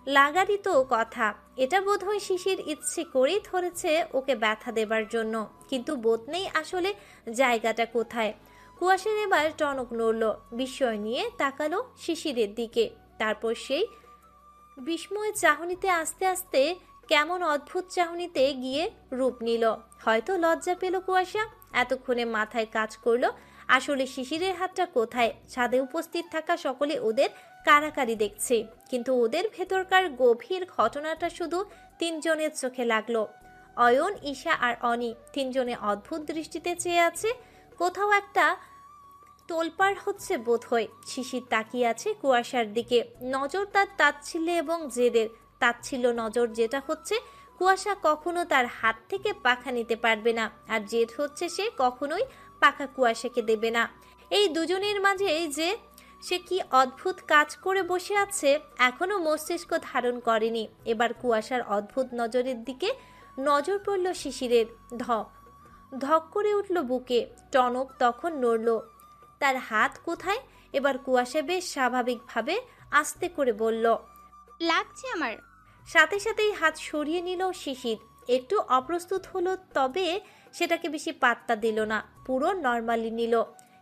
লাগারই তো কথা, এটা বোধহয় শিশির ইচ্ছে করেই ধরেছে ওকে ব্যথা দেবার জন্য, কিন্তু বোধ নেই আসলে জায়গাটা কোথায়। কুয়াশার এবার টনক নড়ল, বিস্ময় নিয়ে তাকালো শিশিরের দিকে। তারপর সেই বিস্ময় চাহনিতে আস্তে আস্তে কেমন অদ্ভুত চাহনিতে গিয়ে রূপ নিল। হয়তো লজ্জা পেল কুয়াশা। এতক্ষণে মাথায় কাজ করলো আসলে শিশিরের হাতটা কোথায়। ছাদে উপস্থিত থাকা সকলে ওদের কারাকারি দেখছে, কিন্তু ওদের ভেতরকার গভীর ঘটনাটা শুধু তিনজনের চোখে লাগলো। অয়ন, ঈশা আর অনি তিনজনে অদ্ভুত দৃষ্টিতে চেয়ে আছে। কোথাও একটা তোলপাড় হচ্ছে বোধহয়। শিশির তাকিয়ে আছে কুয়াশার দিকে, নজর তার তাচ্ছিল্যে এবং জেদের। তাচ্ছিল্য নজর যেটা হচ্ছে কুয়াশা কখনো তার হাত থেকে পাখা নিতে পারবে না, আর জেদ হচ্ছে সে কখনোই পাখা কুয়াশাকে দেবে না। এই দুজনের মাঝে যে সে কি অদ্ভুত কাজ করে বসে আছে এখনো মস্তিষ্ক ধারণ করেনি। এবার কুয়াশার অদ্ভুত নজরের দিকে নজর পড়ল শিশিরের। ধক করে উঠল বুকে। টনক তখন নড়ল। তার হাত কোথায়? এবার কুয়াশা বেশ স্বাভাবিকভাবে আস্তে করে বলল, লাগছে আমার। সাথে সাথেই হাত সরিয়ে নিল শিশির। একটু অপ্রস্তুত হলো, তবে সেটাকে বেশি পাত্তা দিল না, পুরো নর্মালি নিল।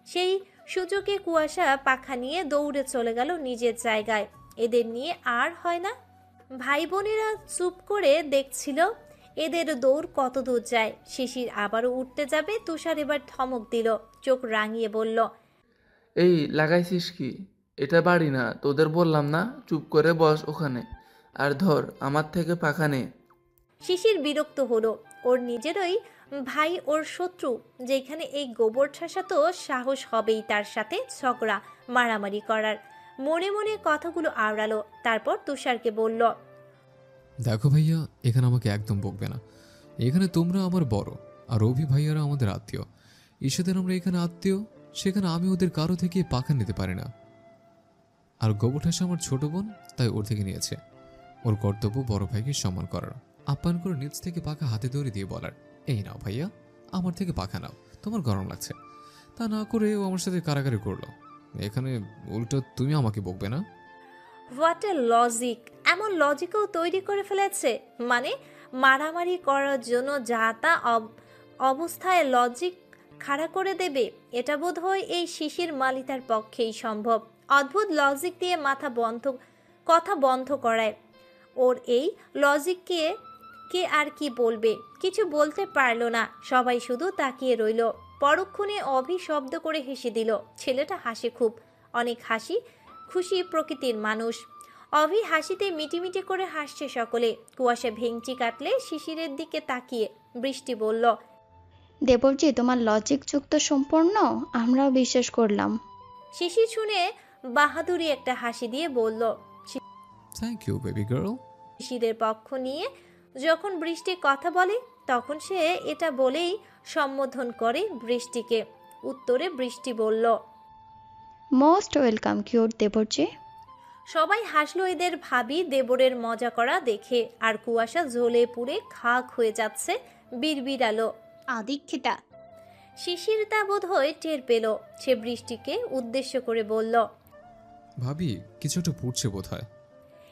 সেই সুযোগে কুয়াশা পাখা নিয়ে দৌড়ে চলে গেল নিজের জায়গায়। এদের নিয়ে আর হয় না। ভাই বোনেরা চুপ করে দেখছিল এদের দৌড় কত দূর যায়। শিশির আবারও উঠতে যাবে, তুষার এবার ধমক দিল, চোখ রাঙিয়ে বলল, এই লাগাইছিস কি? এটা বাড়ি না, তোদের বললাম না চুপ করে বস ওখানে, আর ধর আমার থেকে পাখা নে। শিশির বিরক্ত হলো। ওর নিজেরই ভাই ওর শত্রু, যেখানে এই গোবর ঠাসা তো সাহস হবেই তার সাথে ঝগড়া মারামারি করার। মনে মনে কথাগুলো আওড়ালো। তারপর তুষারকে বলল, দেখো ভাইয়া, এখানে আমাকে একদম বকবে না। এখানে তোমরা আমার বড়, আর অভি ভাইয়ারা আমাদের আত্মীয়। ঈশাদের আমরা এখানে আত্মীয়, সেখানে আমি ওদের কারো থেকে পাখা নিতে পারি না। আর গোবরঠাসা আমার ছোট বোন, তাই ওর থেকে নিয়েছে। ওর কর্তব্য বড় ভাইকে সম্মান করার, আপ্যায়ন করে নিচ থেকে পাখা হাতে ধরে দিয়ে বলার, এই নাও ভাইয়া, আমার থেকে পাখা নাও, তোমার গরম লাগছে। তা না করে ও আমার সাথে কারাকারি করলো। এখানে উল্টো তুমি আমাকে বকবে না? What a logic! এমন লজিকও তৈরি করে ফেলেছে। মানে মারামারি করার জন্য যা তা অবস্থায় লজিক খাড়া করে দেবে, এটা বোধহয় এই শিশির মালিতার পক্ষেই সম্ভব। অদ্ভুত লজিক দিয়ে কথা বন্ধ করায়। ওর এই লজিককে কে আর কি বলবে? কিছু বলতে পারল না। সবাই শুধু তাকিয়ে রইল। পরক্ষণে অভি শব্দ করে হেসে দিল। ছেলেটা হাসে খুব, অনেক হাসি খুশি প্রকৃতির মানুষ। অভি হাসিতে মিটিমিটি করে হাসছে সকলে। কুয়াশা ভেঙচি কাটলে শিশিরের দিকে তাকিয়ে বৃষ্টি বলল, দেবরজি, তোমার লজিক যুক্ত সম্পূর্ণ, আমরাও বিশ্বাস করলাম। শিশির শুনে বাহাদুরি একটা হাসি দিয়ে বলল, থ্যাংক ইউ বেবি গার্ল। শিশিরের পক্ষ নিয়ে যখন বৃষ্টি কথা বলে তখন সে এটা বলেই সম্বোধন করে বৃষ্টিকে। উত্তরে বৃষ্টি বলল, মোস্ট ওয়েলকাম কিউট দেবরজি। সবাই হাসলো এদের ভাবি দেবরের মজা করা দেখে। আর কুয়াশা জ্বলে পুড়ে খাক হয়ে যাচ্ছে, বিড়বিড়ালো, আদিক্ষেতা। শিশির তা বোধহয় টের পেল। সে বৃষ্টিকে উদ্দেশ্য করে বলল, ভাবি কিছু একটা পুড়ছে বোধ হয়।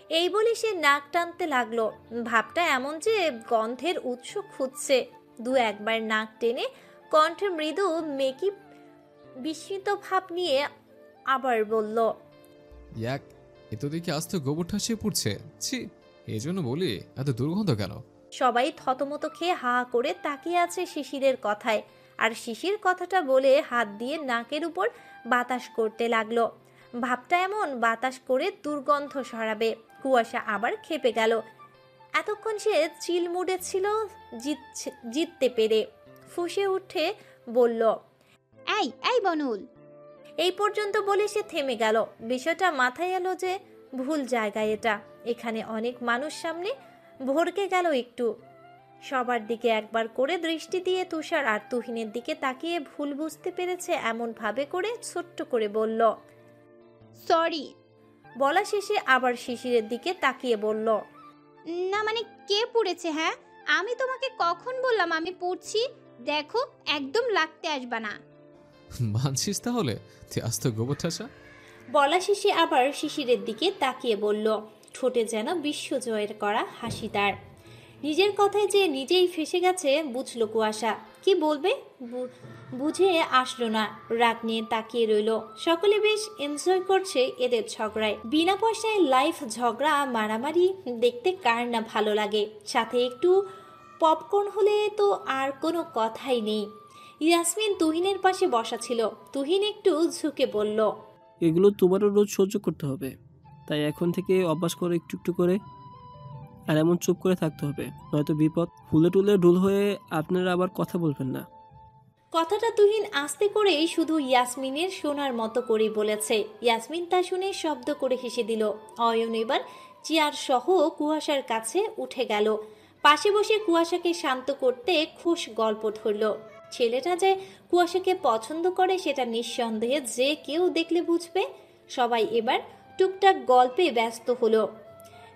এই বলে সে নাক টানতে লাগলো। ভাবটা এমন যে গন্ধের উৎস খুঁজছে। দু একবার নাক টেনে কণ্ঠে মৃদু মেকি বিস্মিত ভাব নিয়ে আবার বলল, ইয়াক, এ তো দেখি আস্তে গোবর ঠাসিয়ে পুড়ছে। ছি, এই জন্য বলি এত দুর্গন্ধ কেন? সবাই থতমত খেয়ে হা করে তাকিয়ে আছে শিশিরের কথায়। আর শিশির কথাটা বলে হাত দিয়ে নাকের উপর বাতাস করতে লাগলো। ভাবটা এমন বাতাস করে দুর্গন্ধ সরাবে। কুয়াশা আবার খেপে গেল। এতক্ষণ সে চিল মুডে ছিল, জিততে পেরে ফুঁসে উঠে বলল, এই এই বনুল। এই পর্যন্ত বলে সে থেমে গেল। বিষয়টা মাথায় এলো যে ভুল জায়গায় এটা। এখানে অনেক মানুষ সামনে। ভড়কে গেল একটু। সবার দিকে একবার করে দৃষ্টি দিয়ে তুষার আর তুহিনের দিকে তাকিয়ে ভুল বুঝতে পেরেছে এমন ভাবে করে ছোট্ট করে বলল, সরি। বলা শেষে আবার শিশিরের দিকে তাকিয়ে বলল, না মানে কে পুড়েছে? হ্যাঁ, আমি তোমাকে কখন বললাম আমি পুড়ছি? দেখো, একদম লাগতে আসবা না। মানছিস তাহলে তুই আস্তে গোবর ঠাসা? বলা শেষে আবার শিশিরের দিকে তাকিয়ে বলল, ঠোঁটে যেন বিশ্বজয়ের করা হাসি তার। নিজের কথায় যে নিজেই ফেসে গেছে বুঝলো কুয়াশা। কি বলবে বুঝে আসলো না। রাগ নিয়ে তাকিয়ে রইল। সকলে বেশ এনজয় করছে এদের ঝগড়ায়। বিনা পয়সায় লাইফ ঝগড়া মারামারি দেখতে কার না ভালো লাগে। সাথে একটু পপকর্ন হলে তো আর কোনো কথাই নেই। ইয়াসমিন তুহিনের পাশে বসা ছিল। তুহিন একটু ঝুঁকে বলল, এগুলো তোমারও রোজ সহ্য করতে হবে, তাই এখন থেকে অভ্যাস করে একটু একটু করে। আর এমন চুপ করে থাকতে হবে, নয়তো বিপদ। ফুলে টুলে ঢুল হয়ে আপনারা আবার কথা বলবেন না। কথাটা তুহিন আস্তে করেই শুধু ইয়াসমিনের শোনার মতো করে বলেছে। ইয়াসমিন তা শুনে শব্দ করে হেসে দিল। অয়ন এবার চেয়ার সহ কুয়াশার কাছে উঠে গেল। পাশে বসে কুয়াশাকে শান্ত করতে খুশ গল্প ধরল। ছেলেটা যে কুয়াশাকে পছন্দ করে সেটা নিঃসন্দেহে যে কেউ দেখলে বুঝবে। সবাই এবার টুকটাক গল্পে ব্যস্ত হলো।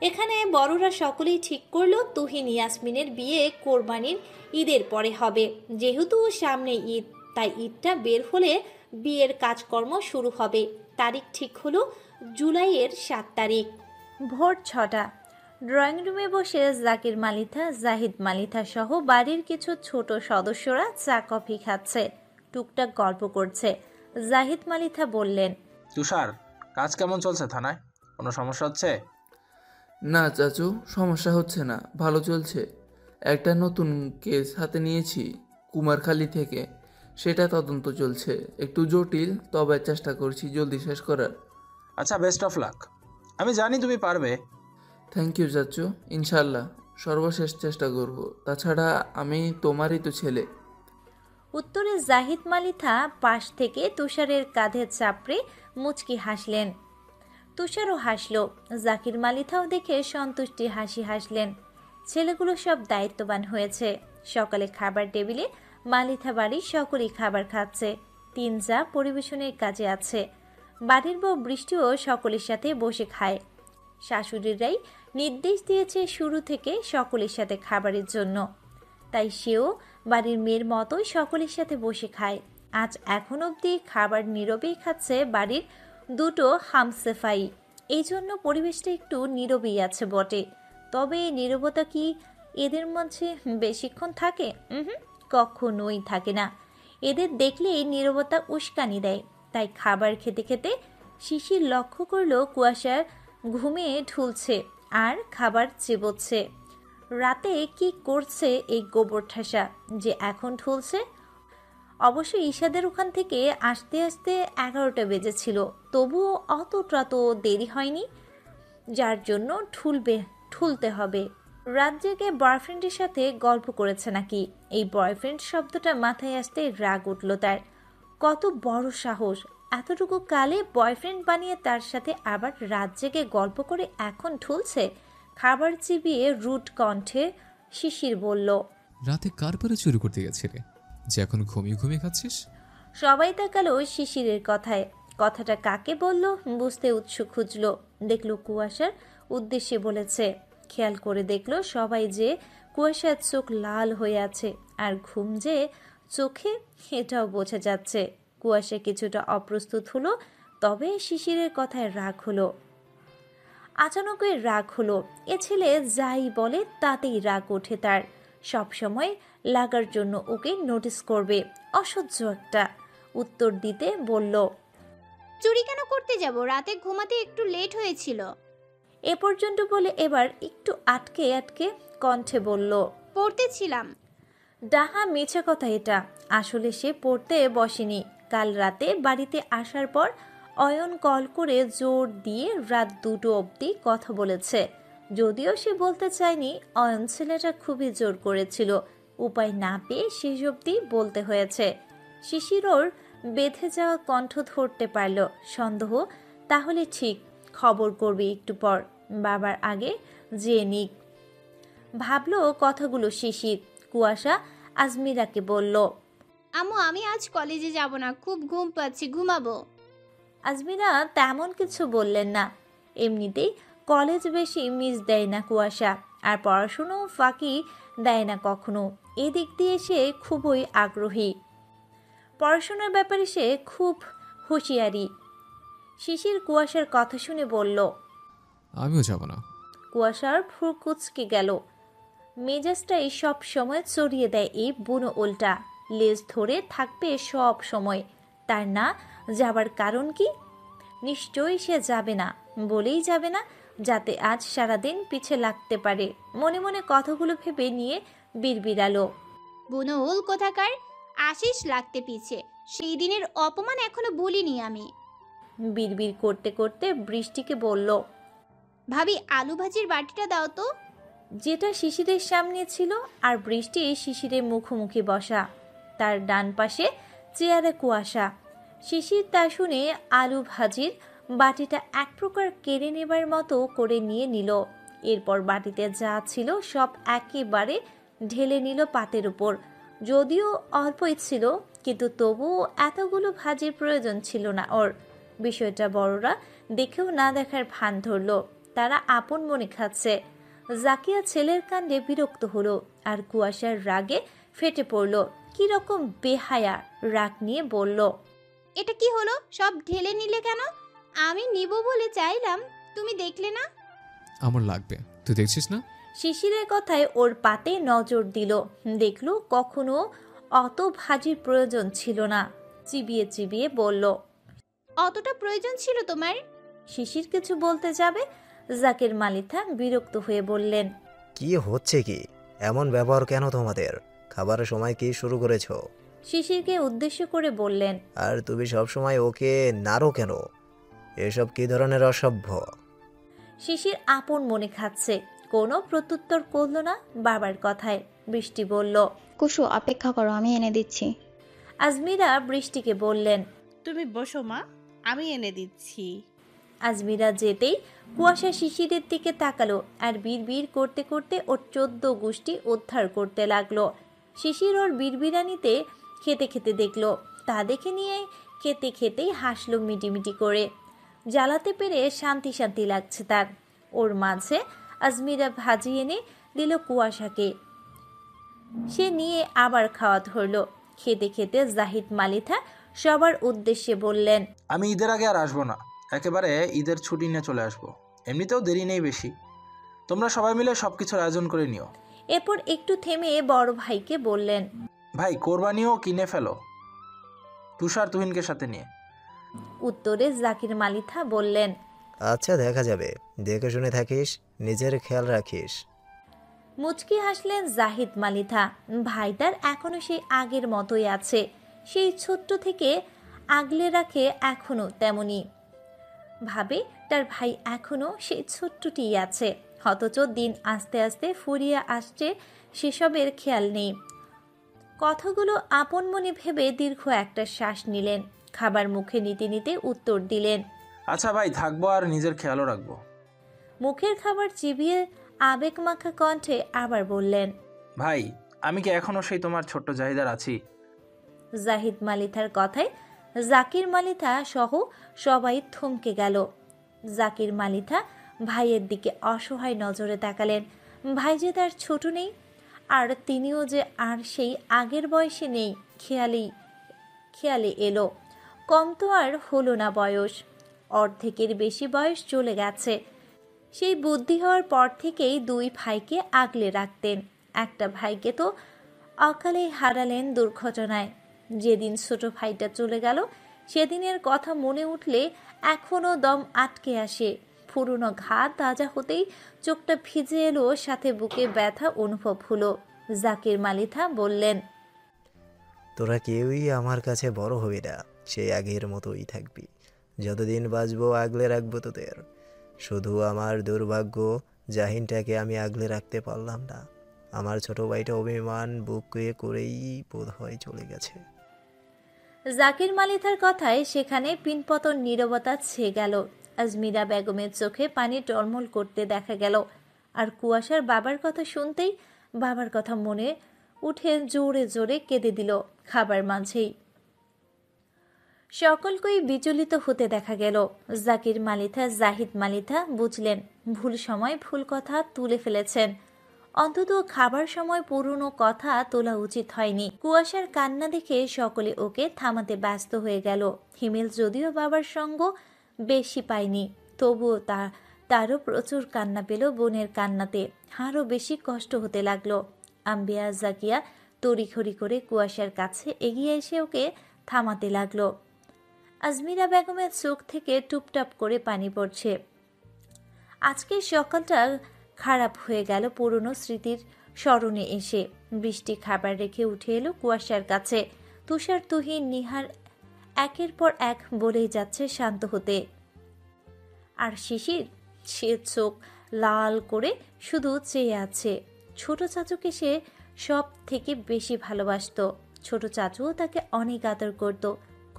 এখানে বড়রা সকলেই ঠিক করলো তুহিন ইয়াসমিনের বিয়ে কোরবানির ঈদের পরে হবে। যেহেতু সামনে ঈদ, তাই ঈদটা বের হলে বিয়ের কাজকর্ম শুরু হবে। তারিখ ঠিক হলো জুলাইয়ের 7 তারিখ। ভোর 6টা। ড্রয়িং রুমে বসে জাকির মালিথা, জাহিদ মালিথা সহ বাড়ির কিছু ছোট সদস্যরা চা কফি খাচ্ছে, টুকটাক গল্প করছে। জাহিদ মালিথা বললেন, তুষার, কাজ কেমন চলছে থানায়? কোনো সমস্যা হচ্ছে? না চাচু, সমস্যা হচ্ছে না, ভালো চলছে। একটা নতুন কেস হাতে নিয়েছি কুমারখালী থেকে, সেটা তদন্ত চলছে। একটু জটিল, তবে চেষ্টা করছি জলদি শেষ করার। আচ্ছা, বেস্ট অফ লাক। আমি জানি তুমি পারবে। থ্যাংক ইউ চাচু, ইনশাল্লাহ সর্বশেষ চেষ্টা করব। তাছাড়া আমি তোমারই তো ছেলে। উত্তরে জাহিদ মালিথা পাশ থেকে তুষারের কাঁধে চাপড়ে মুচকি হাসলেন। তুষারও হাসল। জাকির মালিথাও দেখে সন্তুষ্টি হাসি হাসলেন। ছেলেগুলো সব দায়িত্ববান হয়েছে। সকালে খাবার টেবিলে মালিথা বাড়ির সকলেই খাবার খাচ্ছে। 3 যা পরিবেশনের কাজে আছে। বাড়ির বউ বৃষ্টিও সকলের সাথে বসে খায়। শাশুড়িরাই নির্দেশ দিয়েছে শুরু থেকে সকলের সাথে খাবারের জন্য, তাই সেও বাড়ির মেয়ের মতোই সকলের সাথে বসে খায়। আজ এখন অবধি খাবার নীরবেই খাচ্ছে বাড়ির দুটো হামসেফাই। এই জন্য পরিবেশটা একটু নীরবেই আছে বটে। তবে এই নীরবতা কি এদের মধ্যে বেশিক্ষণ থাকে? কখনোই থাকে না। এদের দেখলেই নীরবতা উস্কানি দেয়। তাই খাবার খেতে খেতে শিশির লক্ষ্য করলো কুয়াশার ঘুমে ঢুলছে আর খাবার চেবোচ্ছে। রাতে কি করছে এই গোবর ঠাসা যে এখন ঢুলছে? অবশ্য ঈশাদের ওখান থেকে আসতে আসতে 11টা বেজেছিল। তবুও অতটা তো দেরি হয়নি, যার জন্য ঠুলতে হবে। রাত জেগে বয়ফ্রেন্ডের সাথে গল্প করেছে নাকি? এই বয়ফ্রেন্ড শব্দটা মাথায় আসতে রাগ উঠল তার। কত বড় সাহস! এতটুকু কালে বয়ফ্রেন্ড বানিয়ে তার সাথে আবার রাত জেগে গল্প করে এখন ঠুলছে। খাবার চিবিয়ে রুট কণ্ঠে শিশির বলল, রাতে কার পরে চুরি করতে গেছিলে যে এখন ঘুমিয়ে ঘুমিয়ে খাচ্ছিস? সবাই তাকালো শিশিরের কথায়। কথাটা কাকে বলল বুঝতে উৎসুক খুঁজল। দেখলো কুয়াশার উদ্দেশ্যে বলেছে। খেয়াল করে দেখলো সবাই যে কুয়াশার চোখ লাল হয়ে আছে আর ঘুম যে চোখে, এটাও বোঝা যাচ্ছে। কুয়াশা কিছুটা অপ্রস্তুত হলো, তবে শিশিরের কথায় রাগ হলো। আচানকই রাগ হলো। এ ছেলে যাই বলে তাতেই রাগ ওঠে তার। সবসময় লাগার জন্য ওকে নোটিস করবে, অসহ্য একটা। উত্তর দিতে বলল, চুরি কেন করতে যাব? রাতে ঘুমাতে একটু লেট হয়েছিল। এ পর্যন্ত বলে এবার একটু আটকে আটকে কণ্ঠে বলল, পড়তেছিলাম। ডাহা মিছে কথা এটা। আসলে সে পড়তে বসেনি। কাল রাতে বাড়িতে আসার পর অয়ন কল করে জোর দিয়ে রাত 2টো অবধি কথা বলেছে। যদিও সে বলতে চায়নি, অয়ন ছেলেটা খুবই জোর করেছিল। উপায় না পেয়ে শেষ অবধি বলতে হয়েছে। শিশির ওর বেঁধে যাওয়া কণ্ঠ ধরতে পারল। সন্দেহ তাহলে ঠিক, খবর করবে একটু পর, বাবার আগে যে নিক। ভাবলো কথাগুলো শিশির। কুয়াশা আজমিরাকে বলল, আম্মু আমি আজ কলেজে যাব না, খুব ঘুম পাচ্ছে, ঘুমাবো। আজমিরা তেমন কিছু বললেন না। এমনিতেই কলেজ বেশি মিস দেয় না কুয়াশা, আর পড়াশুনো ফাঁকি দেয় না কখনো। এদিক দিয়ে সে খুবই আগ্রহী। পড়াশোনার ব্যাপারে সে খুব হুঁশিয়ারি। শিশির কুয়াশার কথা শুনে বলল, আমিও যাব না। কুয়াশার ভ্রু কুঁচকে গেল। মেজাজটাই সব সময় চড়িয়ে দেয় এই বুনো ওলটা। লেজ ধরে থাকবে সব সময়। তার না যাবার কারণ কি? নিশ্চয়ই সে যাবে না, বলেই যাবে না, যাতে আজ সারাদিন পিছে লাগতে পারে। মনে মনে কথাগুলো ভেবে নিয়ে বিড়বিড়ালো, বুনো ওল কোথাকার, আসিস লাগতে পিছে। সেই দিনের অপমান এখনো ভুলিনি আমি। বিড়বিড় করতে করতে বৃষ্টিকে বলল, ভাবি আলু ভাজির বাটিটা দাও তো। যেটা শিশিরের সামনে ছিল, আর বৃষ্টি শিশিরের মুখোমুখি বসা। তার ডান পাশে চেয়ারে কুয়াশা। শিশির তা শুনে আলু ভাজির বাটিটা এক প্রকার কেড়ে নেবার মতো করে নিয়ে নিল। এরপর বাটিতে যা ছিল সব একেবারে ঢেলে নিল পাতের উপর। যদিও অল্পই ছিল, কিন্তু তবুও এতগুলো ভাজির প্রয়োজন ছিল না ওর। বিষয়টা বড়রা দেখেও না দেখার ভান ধরল। তারা আপন মনে খাচ্ছে। জাকিয়া ছেলের কাণ্ডে বিরক্ত হলো, আর কুয়াশার রাগে ফেটে পড়ল। কি রকম বেহায়া রাগ নিয়ে বলল, এটা কি হলো? সব ঢেলে নিলে কেন? আমি নিব বলে চাইলাম, তুমি দেখলে না? আমার লাগবে, তুই দেখছিস না? শিশিরের কথায় ওর পাতে নজর দিল। দেখল কখনো অত ভাজির প্রয়োজন ছিল না। চিবিয়ে চিবিয়ে বলল, অতটা প্রয়োজন ছিল তোমার? শিশির কিছু বলতে যাবে, জাকির মালিথা বিরক্ত হয়ে বললেন, কি হচ্ছে কি? এমন ব্যবহার কেন তোমাদের? খাবারের সময় কি শুরু করেছো? শিশিরকে উদ্দেশ্য করে বললেন, আর তুমি সব সময় ওকে নাড়ো কেন? এসব কি ধরনের অসভ্য? শিশির আপন মনে খাচ্ছে, কোনো প্রত্যুত্তর করল না বাবার কথায়। বৃষ্টি বলল, কুসু অপেক্ষা করো, আমি এনে দিচ্ছি। আজমিরা বৃষ্টিকে বললেন, তুমি বসো মা, আমি এনে দিচ্ছি। আজমিরা যেতেই কুয়াশা শিশিরের দিকে তাকালো, আর বিড়বিড় করতে করতে ওর 14 গোষ্ঠী উদ্ধার করতে লাগলো। শিশির ওর বিড়বিড়ানিতে খেতে খেতে দেখলো। তা দেখে নিয়ে খেতে খেতেই হাসলো মিটিমিটি করে। জ্বালাতে পেরে শান্তি শান্তি লাগছে তার। ওর মাঝে আজমিরা ভাজি এনে দিল কুয়াশাকে। সে নিয়ে আবার খাওয়া ধরলো। খেতে খেতে জাহিদ মালিথা সবার উদ্দেশ্যে বললেন, আমি ঈদের আগে আর আসবো না, একেবারে ঈদের ছুটি নিয়ে চলে আসবো। এমনিতেও দেরি নেই বেশি, তোমরা সবাই মিলে সব কিছুর আয়োজন করে নিও। এরপর একটু থেমে বড় ভাইকে বললেন, ভাই কোরবানিও কিনে ফেলো, তুষার তুহিনকে সাথে নিয়ে। উত্তরে জাকির মালিথা বললেন, আচ্ছা দেখা যাবে, দেখে শুনে থাকিস, নিজের খেয়াল রাখিস। মুচকি হাসলেন জাহিদ মালিথা। ভাইটার এখনো সেই আগের মতোই আছে। সেই ছোট্ট থেকে আগলে রাখে এখনো তেমনি ভাবে তার ভাই এখনো সেই ছোট্টটিই আছে। অথচ দিন আস্তে আস্তে ফুরিয়ে আসছে, সেসবের খেয়াল নেই। কথাগুলো আপন মনে ভেবে দীর্ঘ একটা শ্বাস নিলেন। খাবার মুখে নিতে নিতে উত্তর দিলেন, আচ্ছা ভাই থাকবো, আর নিজের খেয়ালও রাখবো। মুখের খাবার চিবিয়ে আবেগ মাখা কণ্ঠে আবার বললেন, ভাই আমি কি এখনো সেই তোমার ছোট্ট জাহিদার আছি? জাহিদ মালিথার কথায় জাকির মালিথা সহ সবাই থমকে গেল। জাকির মালিথা ভাইয়ের দিকে অসহায় নজরে তাকালেন। ভাই যে তার ছোট নেই, আর তিনিও যে আর সেই আগের বয়সে নেই, খেয়ালে এলো। কম তো আর হলো না বয়স। অর্ধেকের বেশি বয়স চলে গেছে। সেই বুদ্ধি হওয়ার পর থেকেই দুই ভাইকে আগলে রাখতেন। একটা ভাইকে তো অকালে হারালেন দুর্ঘটনায়। যেদিন ছোট ভাইটা চলে গেল সেদিনের কথা মনে উঠলে এখনও দম আটকে আসে। পুরনো ঘা তাজা হতেই চোখটা ভিজে এলো, সাথে বুকে ব্যথা অনুভব হলো। জাকির মালিথা বললেন, তোরা কেউই আমার কাছে বড় হবি না, সেই আগের মতোই থাকবি। যতদিন বাঁচবো আগলে রাখবো তোদের। শুধু আমার দুর্ভাগ্য, জাহিনটাকে আমি আগলে রাখতে পারলাম না। আমার ছোট ভাইটা অভিমান বুকে করেই বোধহয় চলে গেছে। জাকির মালিথার কথায় সেখানে পিনপতন নীরবতা ছেয়ে গেল। আজমিরা বেগমের চোখে পানি টলমল করতে দেখা গেল। আর কুয়াশার বাবার কথা শুনতেই বাবার কথা মনে উঠে জোরে জোরে কেঁদে দিল খাবার মাঝেই। সকলকেই বিচলিত হতে দেখা গেল। জাকির মালিথা, জাহিদ মালিথা বুঝলেন ভুল সময় ভুল কথা তুলে ফেলেছেন। অন্তত খাবার সময় পুরনো কথা তোলা উচিত হয়নি। কুয়াশার কান্না দেখে সকলে ওকে থামাতে ব্যস্ত হয়ে গেল। হিমেল যদিও বাবার সঙ্গ বেশি পায়নি, তবুও তারও প্রচুর কান্না পেল বোনের কান্নাতে। আরও বেশি কষ্ট হতে লাগলো। আম্বিয়া জাকিয়া তড়িঘড়ি করে কুয়াশার কাছে এগিয়ে এসে ওকে থামাতে লাগলো। আজমিরা বেগমের চোখ থেকে টুপটাপ করে পানি পড়ছে। আজকের সকালটা খারাপ হয়ে গেল পুরনো স্মৃতির স্মরণে এসে। বৃষ্টি খাবার রেখে উঠে এলো কুয়াশার কাছে। তুষার, তুহিন, নিহার একের পর এক বলেই যাচ্ছে শান্ত হতে। আর শিশির, সে চোখ লাল করে শুধু চেয়ে আছে। ছোট চাচুকে সে সব থেকে বেশি ভালোবাসত। ছোট চাচুও তাকে অনেক আদর করত,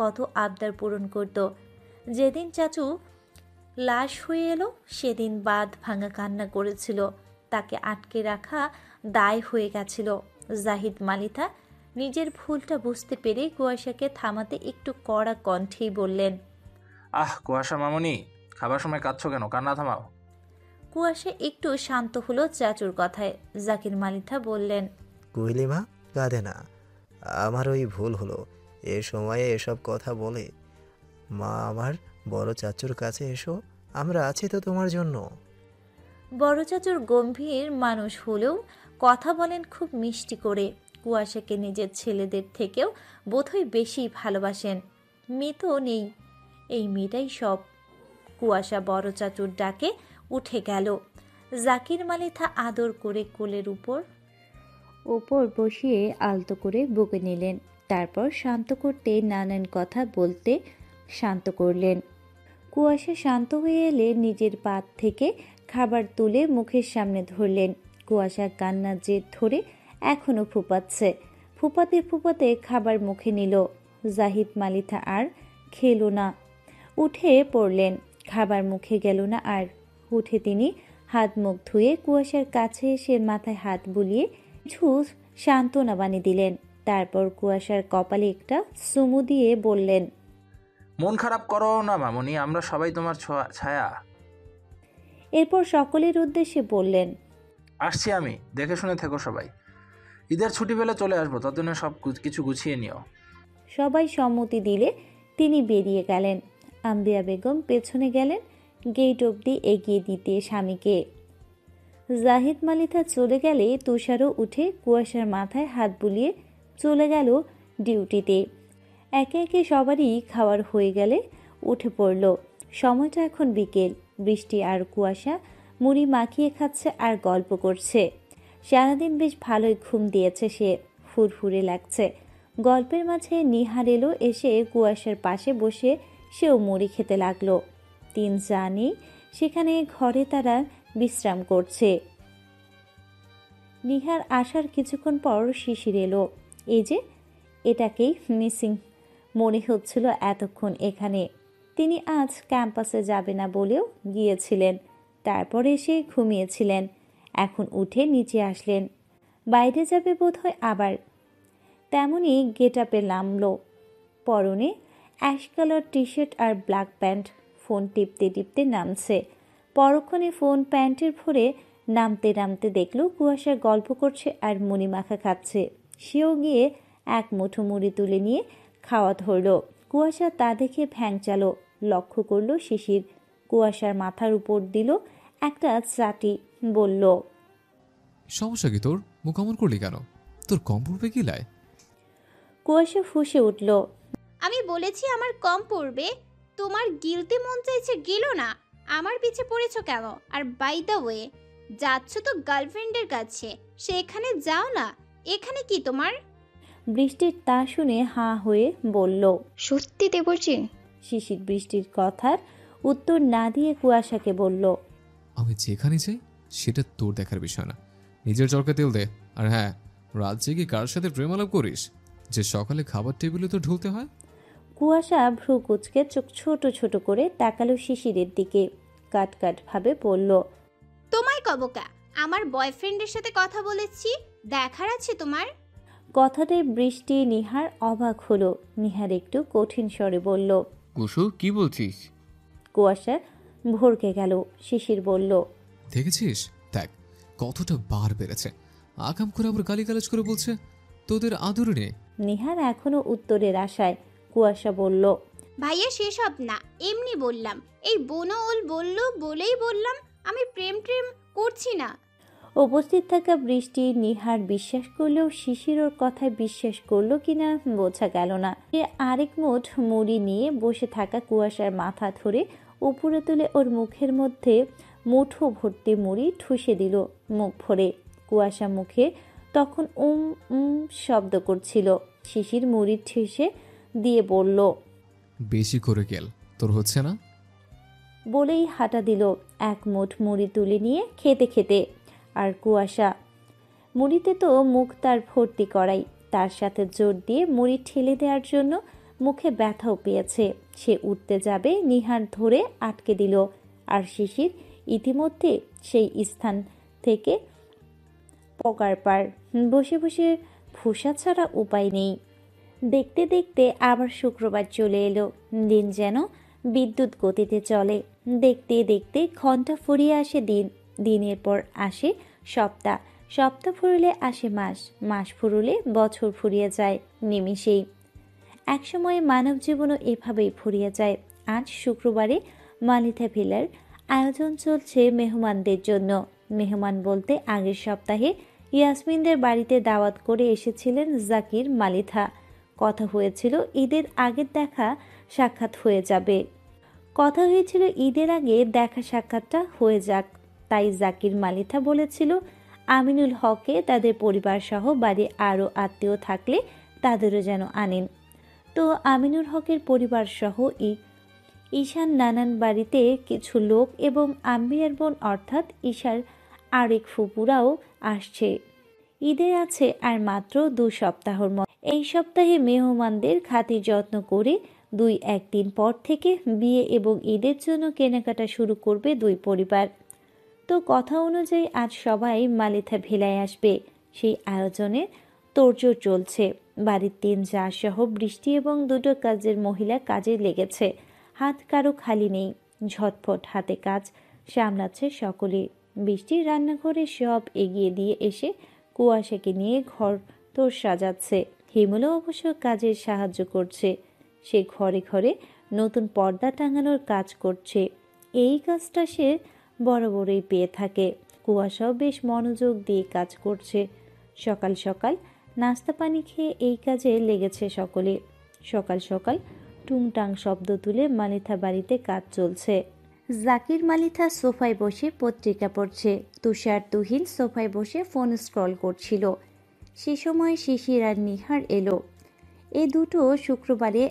কত আবদার পূরণ করত। যেদিন চাচু লাশ হয়ে এলো সেদিন বাঁধ ভাঙা কান্না করেছিল। তাকে আটকে রাখা দায় হয়ে গেছিল। জাহিদ মালিথা নিজের ভুলটা বুঝতে পেরে কুয়াশাকে থামাতে একটু কড়া কণ্ঠেই বললেন, কুয়াশা মামনি, খাবার সময় কাঁদছো কেন? কান্না থামাও। কুয়াশা একটু শান্ত হলো চাচুর কথায়। জাকির মালিথা বললেন, কুহিলিমা, কাঁদে না, আমার ওই ভুল হলো। এ সময়ে এসব কথা বলে। মা, আমার বড় চাচুর কাছে এসো, আমরা আছি তো তোমার জন্য। বড় চাচুর গম্ভীর মানুষ হলেও কথা বলেন খুব মিষ্টি করে। কুয়াশাকে নিজের ছেলেদের থেকেও বোধহয় বেশি ভালোবাসেন। মেয়ে তো নেই, এই মেয়েটাই সব। কুয়াশা বড় চাচুর ডাকে উঠে গেল। জাকির মালিথা আদর করে কোলের উপর বসিয়ে আলতো করে বুকে নিলেন। তারপর শান্ত করতে নানান কথা বলতে শান্ত করলেন। কুয়াশা শান্ত হয়ে এলে নিজের পাত থেকে খাবার তুলে মুখের সামনে ধরলেন। কুয়াশা কান্নার জেদ ধরে এখনো ফুপাচ্ছে। ফুপাতে ফুপাতে খাবার মুখে নিল। জাহিদ মালিথা আর খেলো না, উঠে পড়লেন। খাবার মুখে গেল না আর। উঠে তিনি হাত মুখ ধুয়ে কুয়াশার কাছে এসে মাথায় হাত বুলিয়ে কিছু সান্ত্বনা বাণী দিলেন। তারপর কুয়াশার কপালে একটা চুমু দিয়ে বললেন, মন খারাপ করো না মামনি, আমরা সবাই তোমার ছায়া। এরপর সকলের উদ্দেশ্যে বললেন, আসছি আমি, দেখে শুনে থেকো সবাই। ঈদের ছুটি পেলে চলে আসবো, ততদিনে সব কিছু গুছিয়ে নিও। সবাই সম্মতি দিলে তিনি বেরিয়ে গেলেন। আম্বিয়া বেগম পেছনে গেলেন গেট অবধি এগিয়ে দিতে স্বামীকে। জাহিদ মালিথা চলে গেলে তুষারও উঠে কুয়াশার মাথায় হাত বুলিয়ে চলে গেল ডিউটিতে। একে একে সবারই খাওয়ার হয়ে গেলে উঠে পড়ল। সময়টা এখন বিকেল। বৃষ্টি আর কুয়াশা মুড়ি মাখিয়ে খাচ্ছে আর গল্প করছে। সারাদিন বেশ ভালোই ঘুম দিয়েছে সে, ফুরফুরে লাগছে। গল্পের মাঝে নিহার এলো এসে কুয়াশার পাশে বসে সেও মুড়ি খেতে লাগলো। তিন জানি সেখানে ঘরে তারা বিশ্রাম করছে। নিহার আসার কিছুক্ষণ পর শিশির এলো। এই যে, এটাকেই মিসিং মনে হচ্ছিল এতক্ষণ এখানে। তিনি আজ ক্যাম্পাসে যাবে না বলেও গিয়েছিলেন, তারপর এসে ঘুমিয়েছিলেন। এখন উঠে নিচে আসলেন, বাইরে যাবে বোধহয় আবার। তেমনই গেট আপে নামলো। পরনে অ্যাশ কালার টি শার্ট আর ব্ল্যাক প্যান্ট। ফোন টিপতে টিপতে নামছে। পরক্ষণে ফোন প্যান্টের ভরে নামতে নামতে দেখল কুয়াশা গল্প করছে আর মুড়ি মাখা খাচ্ছে। সেও গিয়ে এক মুঠো মুড়ি তুলে নিয়ে খাওয়া ধরল। কুয়াশা তা দেখে ভ্যাংচালো, লক্ষ্য করলো শিশির। কুয়াশার মাথার উপর দিল একটা চাটি, বলল, সমস্যা কি তোর? মুখ অমন করলি কেন? তোর কম পড়বে কি লাই? কুয়াশা ফুঁসে উঠল, আমি বলেছি আমার কম পড়বে। তোমার গিলতে মন চাইছে, গেলো না। আমার পিছে পড়েছো কেন? আর বাই দ্য ওয়ে, যাচ্ছ তো গার্লফ্রেন্ডের কাছে, সেখানে যাও না। এখানে কি তোমার? বৃষ্টির তা শুনে হাঁ হয়ে বলল, সত্যি দেবর্ষি? শিশির বৃষ্টির কথার উত্তর না দিয়ে কুয়াশাকে বলল, আমি যেখানে যাই সেটা তোর দেখার বিষয় না। নিজের চরকা তেল দে। আর হ্যাঁ, রাত জেগে কার সাথে প্রেম আলাপ করিস যে সকালে খাবার টেবিলে তো ঢুলতে হয়? কুয়াশা ভ্রু কুচকে চোখ ছোট ছোট করে তাকালো শিশিরের দিকে, কাট কাট ভাবে বলল, তোমায় কবকা, আমার বয়ফ্রেন্ডের সাথে কথা বলেছি, দেখার আছে তোমার? কথাটায় বৃষ্টি নিহার অবাক হলো। নিহার একটু কঠিন স্বরে বলল, কুসু কি বলছিস? কুয়াশা ভরকে গেল। শিশির বলল, দেখেছিস? দেখ কতটা বার বেড়েছে। আকাম করে আবার গালিগালাজ করে বলছে তোদের আদর নেই। নিহার এখনো উত্তরের আশায়। কুয়াশা বলল, ভাইয়া সেসব না, এমনি বললাম। এই বোনো ওল বলল বলেই বললাম, আমি প্রেম প্রেম করছি না। উপস্থিত থাকা বৃষ্টি নিহার বিশ্বাস করলেও শিশির ওর কথায় বিশ্বাস করলো কিনা বোঝা গেল না। সে আরেক মুঠ মুড়ি নিয়ে বসে থাকা কুয়াশার মাথা ধরে উপরে তুলে ওর মুখের মধ্যে মুঠো ভর্তি মুড়ি ঠুসে দিল মুখ ভরে। কুয়াশা মুখে তখন শব্দ করছিল। শিশির মুড়ি ঠুসে দিয়ে বলল, বেশি করে গেল, তোর হচ্ছে না? বলেই হাঁটা দিল এক মুঠ মুড়ি তুলে নিয়ে খেতে খেতে। আর কুয়াশা মুড়িতে তো মুখ তার ভর্তি করাই, তার সাথে জোর দিয়ে মুড়ি ঠেলে দেওয়ার জন্য মুখে ব্যথাও পেয়েছে। সে উঠতে যাবে, নিহার ধরে আটকে দিল। আর শিশির ইতিমধ্যে সেই স্থান থেকে পকার পার, বসে বসে ফুসা ছাড়া উপায় নেই। দেখতে দেখতে আবার শুক্রবার চলে এলো। দিন যেন বিদ্যুৎ গতিতে চলে। দেখতে দেখতে ঘন্টা ফুরিয়ে আসে দিন, দিনের পর আসে সপ্তাহ, সপ্তাহ ফুরলে আসে মাস, মাস ফুরলে বছর ফুরিয়ে যায় নিমিষেই। একসময় মানব জীবনও এভাবেই ফুরিয়ে যায়। আজ শুক্রবারে মালিথা ভিলার আয়োজন চলছে মেহমানদের জন্য। মেহমান বলতে আগের সপ্তাহে ইয়াসমিনদের বাড়িতে দাওয়াত করে এসেছিলেন জাকির, মালিথা। কথা হয়েছিল ঈদের আগের দেখা সাক্ষাৎ হয়ে যাবে। কথা হয়েছিল ঈদের আগে দেখা সাক্ষাৎটা হয়ে যাক। তাই জাকির, মালিথা বলেছিল আমিনুল হককে তাদের পরিবার সহ বাড়ি আরও আত্মীয় থাকলে তাদেরও যেন আনেন। তো আমিনুল হকের পরিবার সহ ঈশান নানান বাড়িতে কিছু লোক এবং আম্বিয়ার বোন অর্থাৎ ঈশার আরেক ফুপুরাও আসছে। ঈদের আছে আর মাত্র 2 সপ্তাহর মতো। এই সপ্তাহে মেহমানদের খাতির যত্ন করে 2-1 দিন পর থেকে বিয়ে এবং ঈদের জন্য কেনাকাটা শুরু করবে দুই পরিবার। তো কথা অনুযায়ী আজ সবাই মালিথা ভেলায় আসবে। সেই আয়োজনে তোড়জোড় চলছে। বাড়ির 3 জা সহ বৃষ্টি এবং 2টো কাজের মহিলা কাজে লেগেছে। হাত কারো খালি নেই, ঝটফট হাতে কাজ সামলাচ্ছে সকলে। বৃষ্টি রান্নাঘরে সব এগিয়ে দিয়ে এসে কুয়াশাকে নিয়ে ঘর তোর সাজাচ্ছে। হিমুলও অবশ্য কাজের সাহায্য করছে। সে ঘরে ঘরে নতুন পর্দা টাঙানোর কাজ করছে। এই কাজটা সে বরাবরই পেয়ে থাকে। কুয়াশাও বেশ মনোযোগ দিয়ে কাজ করছে। সকাল সকাল নাস্তা পানি খেয়ে এই কাজে লেগেছে সকলে। সকাল সকাল টুংটাং শব্দ তুলে মালিথা বাড়িতে কাজ চলছে। জাকির, মালিথা সোফায় বসে পত্রিকা পড়ছে। তুষার, তুহিন সোফায় বসে ফোন স্ক্রল করছিল। সে সময় শিশির আর নিহার এলো। এ দুটো শুক্রবারে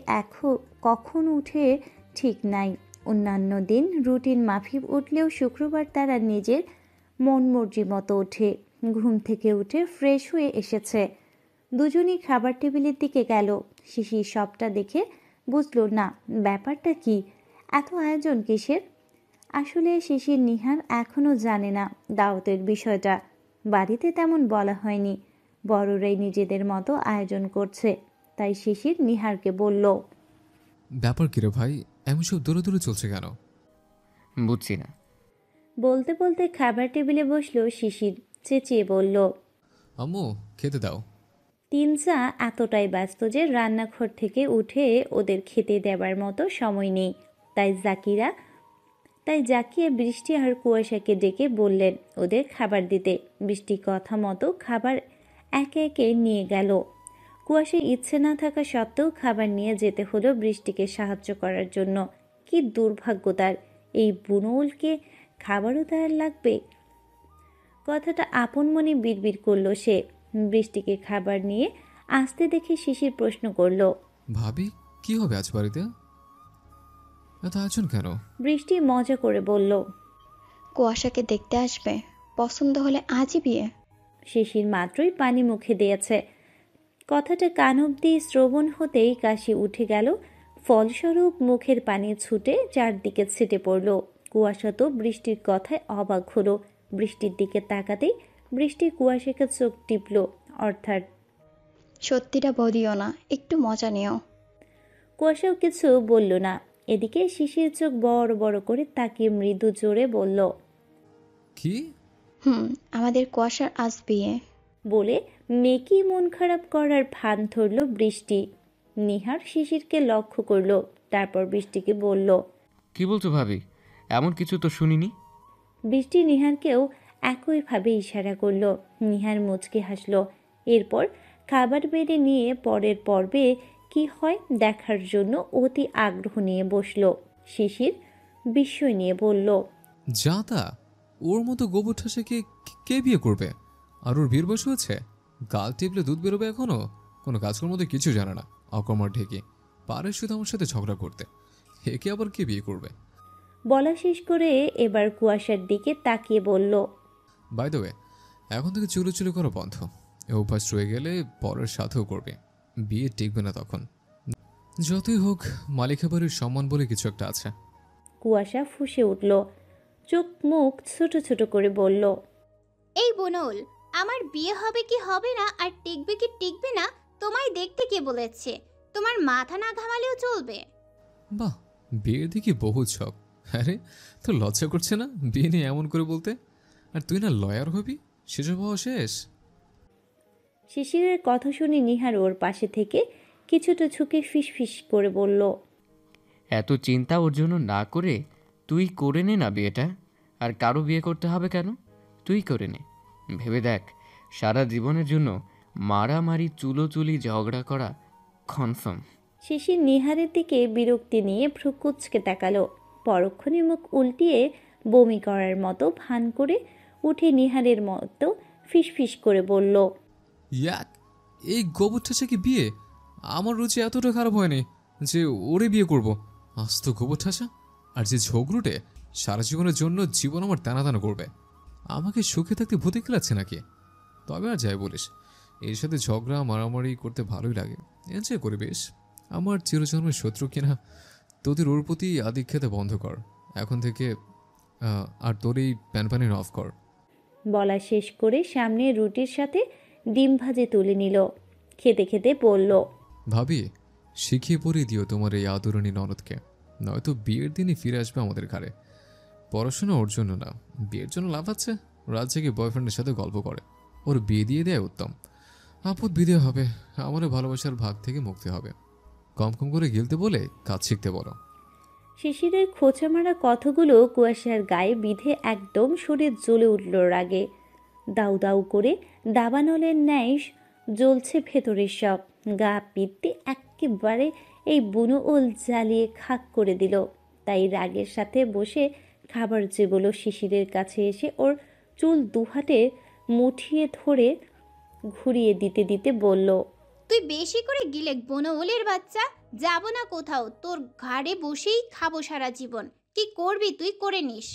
কখন উঠে ঠিক নাই। অন্যান্য দিন রুটিন মাফিক উঠলেও শুক্রবার তারা নিজের মন মর্জি মতো ওঠে। ঘুম থেকে উঠে ফ্রেশ হয়ে এসেছে। দুজনই খাবার টেবিলের দিকে গেল। শিশির সবটা দেখে বুঝলো না ব্যাপারটা কি, এত আয়োজন কিসের। আসলে শিশির, নিহার এখনও জানে না দাওয়াতের বিষয়টা। বাড়িতে তেমন বলা হয়নি, বড়রাই নিজেদের মতো আয়োজন করছে। তাই শিশির নিহারকে বলল, ব্যাপার কিরে ভাই, এমন সব দূরে দূরে চলছে কেন? বুঝছি না। বলতে বলতে খাবার টেবিলে বসলো শিশির। চেঁচিয়ে বলল, আম্মু খেতে দাও। 3 জা এতটাই ব্যস্ত যে রান্নাঘর থেকে উঠে ওদের খেতে দেবার মতো সময় নেই। তাই জাকিয়া বৃষ্টি আর কুয়াশাকে ডেকে বললেন ওদের খাবার দিতে। বৃষ্টি কথা মতো খাবার একে একে নিয়ে গেল। কুয়াশার ইচ্ছে না থাকা সত্ত্বেও খাবার নিয়ে যেতে হলো বৃষ্টিকে সাহায্য করার জন্য। কি দুর্ভাগ্য তার, এই বুনোলকে খাবারও তার লাগবে। কথাটা আপন মনে বিড়বিড় করলো সে। বৃষ্টিকে খাবার নিয়ে আসতে দেখে শিশির প্রশ্ন করলো, ভাবি কি হবে আজ বাড়িতে? এত আয়োজন কেন? বৃষ্টি মজা করে বলল, কুয়াশাকে দেখতে আসবে, পছন্দ হলে আজই বিয়ে। শিশির মাত্রই পানি মুখে দিয়েছে। কথাটা কান অব্দি শ্রবণ হতেই কাশি উঠে গেল। ফলস্বরূপ মুখের পানি ছুটে চারদিকে ছিটে পড়ল। কুয়াশা তো বৃষ্টির কথায় অবাক হলো। বৃষ্টির দিকে তাকাতেই বৃষ্টি কুয়াশাকে চোখ টিপল, অর্থাৎ সত্যিটা বলিও না, একটু মজা নিও। কুয়াশাও কিছু বলল না। এদিকে শিশির চোখ বড় বড় করে তাকিয়ে মৃদু জোরে বলল, কি? আমাদের কুয়াশার আজ বিয়ে। বলে মেকি মন খারাপ করার ভান ধরল বৃষ্টি। নিহার শিশিরকে লক্ষ্য করলো, তারপর বৃষ্টিকে বলল, কি বলছো ভাবি? এমন কিছু তো শুনিনি। বৃষ্টি নিহারকেও একইভাবে ইশারা করলো। নিহার মুচকে হাসলো। এরপর খাবার বেড়ে নিয়ে পরের পর্বে কি হয় দেখার জন্য অতি আগ্রহ নিয়ে বসলো। শিশির বিস্ময় নিয়ে বলল, যা তা, ওর মতো গোবর ঠাসাকে কে বিয়ে করবে? আর ওর বিয়ের বয়স হয়েছে? গাল টিপলে দুধ বেরোবে এখনো? কোনো কাজকর্ম মধ্যে কিছু জানে না, অকর্মার ঢেকে পারে শুধু আমার সাথে ঝগড়া করতে। একে আবার কে বিয়ে করবে? বলা শেষ করে এবার কুয়াশার দিকে তাকিয়ে বলল, বাই দ্য ওয়ে, এখন থেকে চুলোচুলি করা বন্ধ। এ অভ্যাস রয়ে গেলে পরের সাথেও করবে, বিয়ে টিকবে না তখন। যতই হোক মালিকা বাড়ির সম্মান বলে কিছু একটা আছে। কুয়াশা ফুঁসে উঠল, চোখ মুখ ছোট ছোট করে বলল, এই বুনোল, আমার বিয়ে হবে কি হবে না আর টিকবে কি টিকবে না তোমায় দেখতে কে বলেছে? তোমার মাথা না ঘামালেও চলবে। বাহ, বিয়ের দিকে বহু ছক। আরে তোর লজ্জা করছে না বিয়ে নিয়ে এমন করে বলতে? আর তুই না লয়ার হবি, সেসব হওয়া শেষ। শিশিরের কথা শুনে নিহার ওর পাশে থেকে কিছুটা ঝুঁকে ফিসফিস করে বলল, এত চিন্তা ওর জন্য না করে তুই করে নে না বিয়েটা। আর কারো বিয়ে করতে হবে কেন? তুই করে নে। ভেবে দেখ, সারা জীবনের জন্য মারামারি চুলোচুলি ঝগড়া করা কনফার্ম। শিশির নিহারের দিকে বিরক্তি নিয়ে ভ্রু কুঁচকে তাকালো। পরক্ষণে মুখ উল্টিয়ে বমি করার মতো ভান করে উঠে নিহারের মতো ফিসফিস করে বলল, ইয়াক, এই গোবর ঠাসা বিয়ে? আমার রুচি এতটা খারাপ হয়নি যে ওরে বিয়ে করব। আস্ত গোবর ঠাসা। আর যে ঝগড়ুটে সারা জীবনের জন্য জীবন আমার টানা টানা করবে। আমাকে সুখে থাকতে ভূতে খেলাচ্ছে নাকি? তবে আর যাই বলিস, এর সাথে ঝগড়া মারামারি করতে ভালোই লাগে, এনজয় করে বেশ। আমার চিরজন্মের শত্রু কিনা। তোদের ওর প্রতি আদিক খেতে বন্ধ কর এখন থেকে, আর তোর এই প্যানপ্যানের অফ কর। বলা শেষ করে সামনে রুটির সাথে ডিম ভাজে তুলে নিল। খেতে খেতে বলল, ভাবি, শিখিয়ে পড়িয়ে দিও তোমার এই আদরণী ননদকে, নয়তো বিয়ের দিনই ফিরে আসবে আমাদের ঘরে। পড়াশোনা ওর জন্য না, বিয়ের জন্য লাভ আছে। রাত জেগে বয়ফ্রেন্ডের সাথে গল্প করে, ওর বিয়ে দিয়ে দেয় উত্তম। আপদ বিদে হবে, আমারও ভালোবাসার ভাগ থেকে মুক্তি হবে। কম কম করে গিলতে বলে কাজ শিখতে বলো। শিশিরের খোঁচা মারা কথাগুলো কুয়াশার গায়ে বিধে একদম শরীর জ্বলে উঠল রাগে। দাউ দাউ করে দাবানলের ন্যায় জ্বলছে ভেতরের সব। গা পিত্তে একেবারে এই বুনো ওল জ্বালিয়ে খাক করে দিল। তাই রাগের সাথে বসে খাবার চেবলো। শিশিরের কাছে এসে ওর চুল দুহাতে মুঠিয়ে ধরে ঘুরিয়ে দিতে দিতে বলল, তুই বেশি করে গিলে বনওলের বাচ্চা, যাব না কোথাও, তোর ঘাড়ে বসেই খাবো সারা জীবন। কি করবি তুই করে নিস।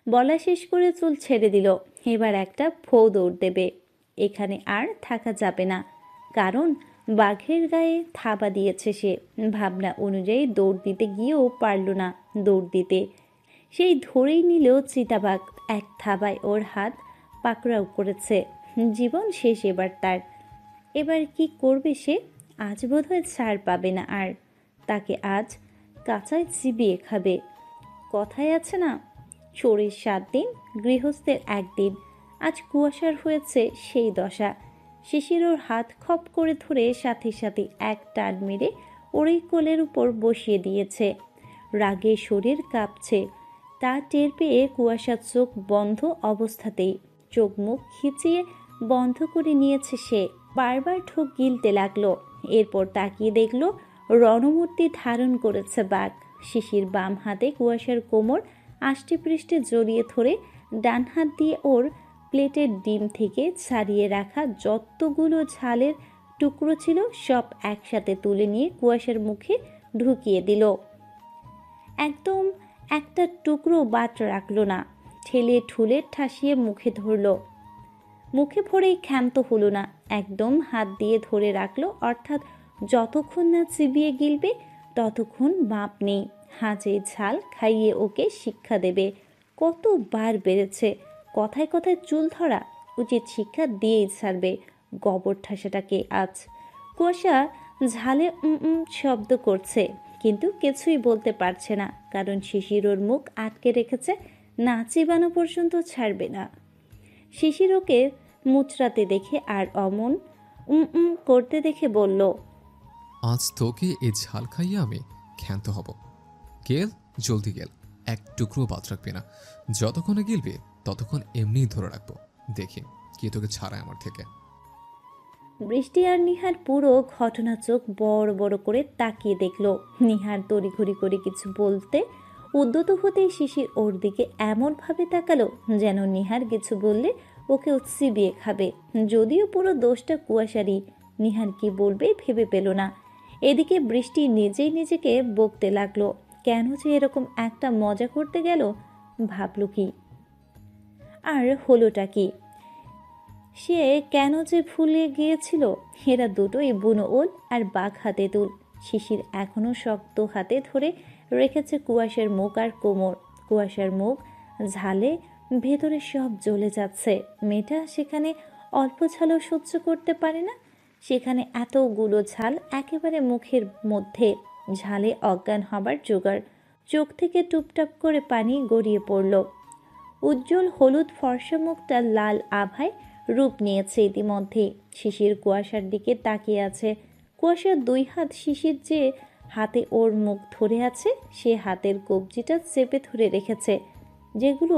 বলা শেষ করে চুল ছেড়ে দিল। এবার একটা ফৌ দৌড় দেবে। এখানে আর থাকা যাবে না, কারণ বাঘের গায়ে থাবা দিয়েছে সে। ভাবনা অনুযায়ী দৌড় দিতে গিয়েও পারল না দৌড় দিতে। সেই ধরেই নিল চিতাবাঘ। এক থাবায় ওর হাত পাকড়াও করেছে। জীবন শেষ এবার তার। এবার কি করবে সে? আজ বোধহয় ছাড় পাবে না আর। তাকে আজ কাঁচায় চিবিয়ে খাবে। কথায় আছে না, চোরের 7 দিন, গৃহস্থের 1 দিন। আজ কুয়াশার হয়েছে সেই দশা। শিশির ওর হাত খপ করে ধরে সাথে সাথে এক টান মেরে ওরই কোলের উপর বসিয়ে দিয়েছে। রাগে শরীর কাঁপছে। তা টের পেয়ে কুয়াশার চোখ বন্ধ অবস্থাতেই চোখ মুখ খিচিয়ে বন্ধ করে নিয়েছে সে। বারবার ঠোক গিলতে লাগলো। এরপর তাকিয়ে দেখলো রণমূর্তি ধারণ করেছে বাঘ। শিশির বাম হাতে কুয়াশার কোমর আষ্টে পৃষ্ঠে জড়িয়ে ধরে ডান হাত দিয়ে ওর প্লেটের ডিম থেকে ছাড়িয়ে রাখা যতগুলো ঝালের টুকরো ছিল সব একসাথে তুলে নিয়ে কুয়াশার মুখে ঢুকিয়ে দিল। একদম একটা টুকরো বাদ রাখলো না। ঠেলে ঠুলে ঠাসিয়ে মুখে ধরল। মুখে ভরেই ক্ষান্ত হলো না, একদম হাত দিয়ে ধরে রাখলো, অর্থাৎ যতক্ষণ না চিবিয়ে গিলবে ততক্ষণ বাপ নেই। হাজে ঝাল খাইয়ে ওকে শিক্ষা দেবে। কতবার বেড়েছে, কথায় কথায় চুল ধরা, উচিত শিক্ষা দিয়েই ছাড়বে গোবর ঠাসাটাকে আজ। কুয়াশা ঝালে শব্দ করছে, কিন্তু কিছুই বলতে পারছে না, কারণ শিশির ওর মুখ আটকে রেখেছে, না চিবানো পর্যন্ত ছাড়বে না। শিশির ওকে মুচড়াতে দেখে আর অমন করতে দেখে বলল, আজ তোকে এই ঝাল খাইয়ে আমি ক্ষান্ত হব। গেল, জলদি গেল, এক টুকরো বাদ রাখবি না। যতক্ষণে গিলবি ততক্ষণ এমনিই ধরে রাখবো, দেখি কে তোকে ছাড়ায় আমার থেকে। বৃষ্টি আর নিহার পুরো ঘটনা চোখ বড় বড় করে তাকিয়ে দেখলো। নিহার তড়িঘড়ি করে কিছু বলতে উদ্যত হতেই শিশির ওর দিকে এমনভাবে তাকালো যেন নিহার কিছু বললে ওকে চিবিয়ে খাবে। যদিও পুরো দোষটা কুয়াশারই, নিহার কি বলবে ভেবে পেল না। এদিকে বৃষ্টি নিজেই নিজেকে বকতে লাগলো, কেন যে এরকম একটা মজা করতে গেল, ভাবলো কি আর হলোটা কি, সে কেন যে ভুলে গিয়েছিল। এরা দুটোই বুনো ওল আর বাঘ হাতে তুল। শিশির এখনো শক্ত হাতে ধরে রেখেছে কুয়াশার মুখ আর কোমর। কুয়াশার মুখ ঝালে ভেতরে সব জ্বলে যাচ্ছে। মেয়েটা সেখানে অল্প ঝালও সহ্য করতে পারে না, সেখানে এতগুলো ঝাল একেবারে মুখের মধ্যে। ঝালে অজ্ঞান হবার জোগাড়। চোখ থেকে টুপটাপ করে পানি গড়িয়ে পড়ল। উজ্জ্বল হলুদ ফর্সা মুখটা লাল আভায় রূপ নিয়েছে ইতিমধ্যে। শিশির কুয়াশার দিকে তাকিয়ে আছে। কুয়াশার দুই হাত শিশির যে হাতে ওর মুখ ধরে আছে সে হাতের কবজিটা চেপে ধরে রেখেছে, যেগুলো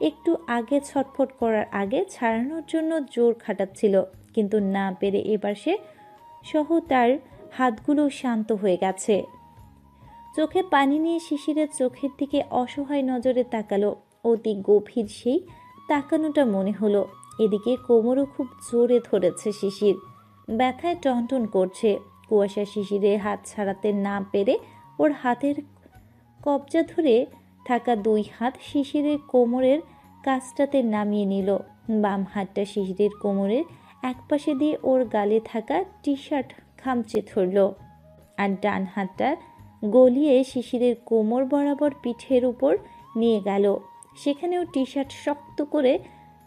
একটু আগে ছটফট করার আগে ছাড়ানোর জন্য জোর খাটাচ্ছিল, কিন্তু না পেরে এবার সে সহ তার হাতগুলো শান্ত হয়ে গেছে। চোখে পানি নিয়ে শিশিরের চোখের দিকে অসহায় নজরে তাকালো। অতি গভীর সেই তাকানোটা মনে হলো। এদিকে কোমরও খুব জোরে ধরেছে শিশির, ব্যথায় টনটন করছে। কুয়াশা শিশিরের হাত ছাড়াতে না পেরে ওর হাতের কবজা ধরে থাকা দুই হাত শিশিরের কোমরের কাছটাতে নামিয়ে নিল। বাম হাতটা শিশিরের কোমরের একপাশে দিয়ে ওর গালে থাকা টি শার্ট খামচে ধরল, আর ডান হাতটা গলিয়ে শিশিরের কোমর বরাবর পিঠের উপর নিয়ে গেল। সেখানেও টি শার্ট শক্ত করে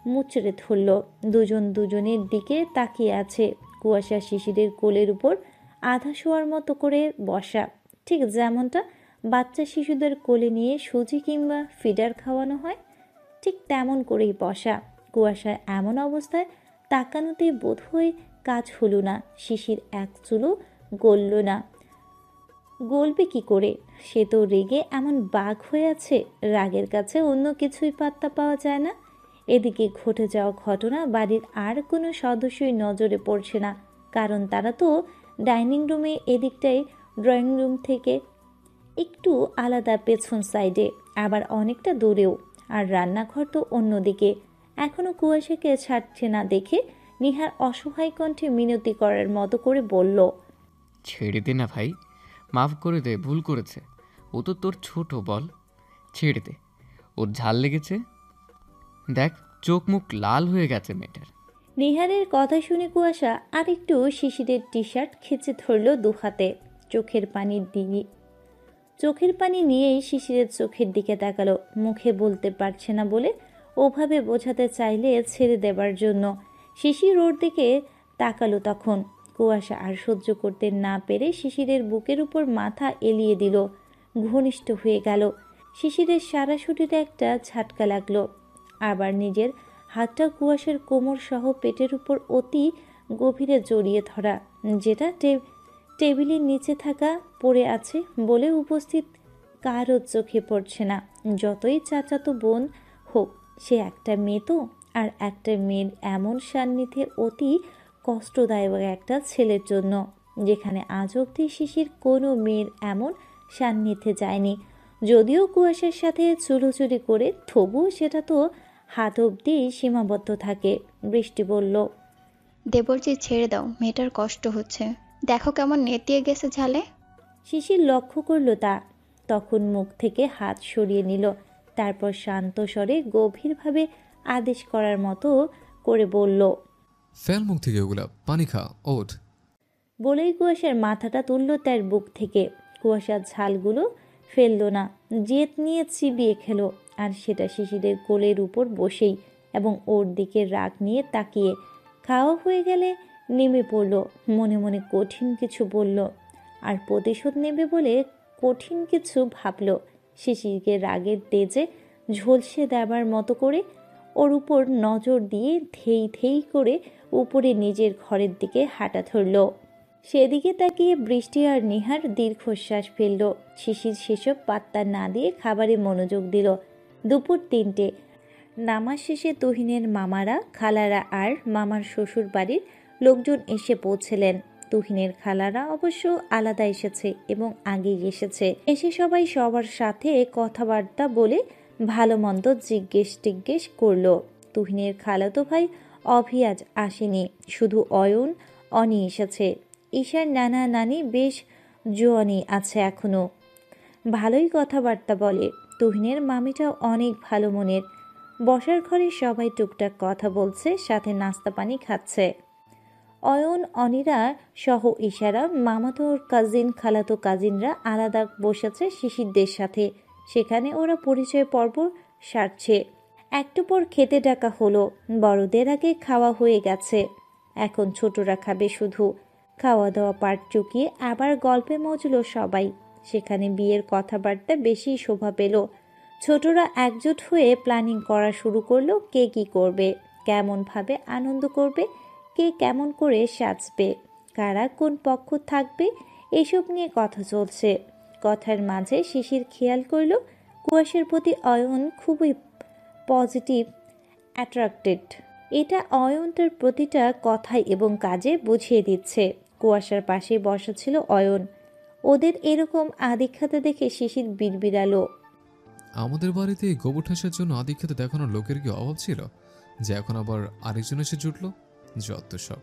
মুচড়ে ধরল। দুজন দুজনের দিকে তাকিয়ে আছে। কুয়াশা শিশিরের কোলের উপর আধা শোয়ার মতো করে বসা, ঠিক যেমনটা বাচ্চা শিশুদের কোলে নিয়ে সুজি কিংবা ফিডার খাওয়ানো হয়, ঠিক তেমন করেই বসা। কুয়াশা এমন অবস্থায় তাকানোতে বোধহয় কাজ হলো না। শিশির এক চুলও গলল না। গলবে কি করে, সে তো রেগে এমন বাঘ হয়ে আছে, রাগের কাছে অন্য কিছুই পাত্তা পাওয়া যায় না। এদিকে ঘটে যাওয়া ঘটনা বাড়ির আর কোনো সদস্যই নজরে পড়ছে না, কারণ তারা তো ডাইনিং রুমে, এদিকটাই ড্রয়িং রুম থেকে একটু আলাদা পেছন সাইডে, আবার অনেকটা দূরেও, আর রান্নাঘর তো অন্যদিকে। এখনও কুয়াশাকে ছাড়ছে না দেখে নিহার অসহায় কণ্ঠে মিনতি করার মতো করে বলল, ছেড়ে দে না ভাই, মাফ করে দে, ভুল করেছে। ও তো তোর ছোট, বল ছেড়ে দে। ওর ঝাল লেগেছে, দেখ চোখ মুখ লাল হয়ে গেছে মেয়েটার। নিহারের কথা শুনে কুয়াশা আরেকটু শিশিরের টি শার্ট খেঁচে ধরল দু হাতে। চোখের পানি নিয়েই শিশিরের চোখের দিকে তাকালো। মুখে বলতে পারছে না বলে ওভাবে বোঝাতে চাইলে ছেড়ে দেবার জন্য। শিশির ওর দিকে তাকালো তখন। কুয়াশা আর সহ্য করতে না পেরে শিশিরের বুকের উপর মাথা এলিয়ে দিল, ঘনিষ্ঠ হয়ে গেল। শিশিরের সারা শরীরে একটা ঝাটকা লাগলো। আবার নিজের হাতটা কুয়াশার কোমর সহ পেটের উপর অতি গভীরে জড়িয়ে ধরা, যেটা টেবিলের নিচে থাকা পড়ে আছে বলে উপস্থিত কারো চোখে পড়ছে না। যতই চাচাতো বোন হোক, সে একটা মেয়ে তো। আর একটা মেয়ের এমন সান্নিধ্যে অতি কষ্টদায়ক একটা ছেলের জন্য, যেখানে আজ অব্দি শিশির কোনো মেয়ের এমন সান্নিধ্যে যায়নি। যদিও কুয়াশার সাথে চুলোচুরি করে, তবুও সেটা তো হাত অব্দি সীমাবদ্ধ থাকে। বৃষ্টি বলল, দেবরজি ছেড়ে দাও, মেয়েটার কষ্ট হচ্ছে, দেখো কেমন নেতিয়ে গেছে ঝালে। শিশির লক্ষ্য করল তা, তখন মুখ থেকে হাত সরিয়ে নিল। তারপর শান্ত স্বরে গভীরভাবে আদেশ করার মতো করে বলল, ফেল মুখ থেকে ওগুলা, পানি খা, ওঠ। বলেই কুয়াশার মাথাটা তুলল তার বুক থেকে। কুয়াশার ঝালগুলো ফেলল না, জেদ নিয়ে চিবিয়ে খেলো, আর সেটা শিশিরের কোলের উপর বসেই, এবং ওর দিকে রাগ নিয়ে তাকিয়ে। খাওয়া হয়ে গেলে নেমে পড়ল, মনে মনে কঠিন কিছু বলল, আর প্রতিশোধ নেবে বলে কঠিন কিছু ভাবল। শিশিরকে রাগের তেজে ঝলসে দেবার মতো করে ওর উপর নজর দিয়ে ধেই ধেই করে উপরে নিজের ঘরের দিকে হাঁটা ধরল। সেদিকে তাকিয়ে বৃষ্টি আর নিহার দীর্ঘশ্বাস ফেলল। শিশির সেসব পাত্তা না দিয়ে খাবারে মনোযোগ দিল। দুপুর 3টে। নামাজ শেষে তুহিনের মামারা, খালারা আর মামার শ্বশুর বাড়ির লোকজন এসে পৌঁছলেন। তুহিনের খালারা অবশ্য আলাদা এসেছে এবং আগেই এসেছে। এসে সবাই সবার সাথে কথাবার্তা বলে ভালো মন্দ জিজ্ঞেস করলো। তুহিনের খালাতো ভাই অভি আজ আসেনি, শুধু অয়ন অনি এসেছে। ঈশার নানা নানি বেশ জোয়ানি আছে এখনো, ভালোই কথাবার্তা বলে। তুহিনের মামিটাও অনেক ভালো মনের। বসার ঘরে সবাই টুকটাক কথা বলছে, সাথে নাস্তা পানি খাচ্ছে। অয়ন অনিরা সহ ইশারা, মামাতো কাজিন, খালাতো কাজিনরা আলাদা বসেছে শিশিরদের সাথে। সেখানে ওরা পরিচয় পর্ব সারছে। একটু পর খেতে ডাকা হলো। বড়দের আগে খাওয়া হয়ে গেছে, এখন ছোটরা খাবে শুধু। খাওয়া দাওয়া পাট চুকিয়ে আবার গল্পে মজল সবাই। সেখানে বিয়ের কথাবার্তা বেশি শোভা পেল। ছোটরা একজোট হয়ে প্ল্যানিং করা শুরু করলো, কে কি করবে, কেমনভাবে আনন্দ করবে, কে কেমন করে সাজবে, কারা কোন পক্ষ থাকবে, এসব নিয়ে কথা চলছে। কথার মাঝে শিশির খেয়াল করল কুয়াশার প্রতি অয়ন খুবই পজিটিভ অ্যাট্রাক্টেড। এটা অয়ন তার প্রতিটা কথায় এবং কাজে বুঝিয়ে দিচ্ছে। কুয়াশার পাশে বসা ছিল অয়ন। ওদের এরকম আদিক্ষাতে দেখে শিশির বিড়বিড়ালো, আমাদের বাড়িতে এই গোবর ঠাসের জন্য আদিক্ষেতে দেখানোর লোকের কি অভাব ছিল, যে এখন আবার আরেকজন এসে জুটলো? যত সব।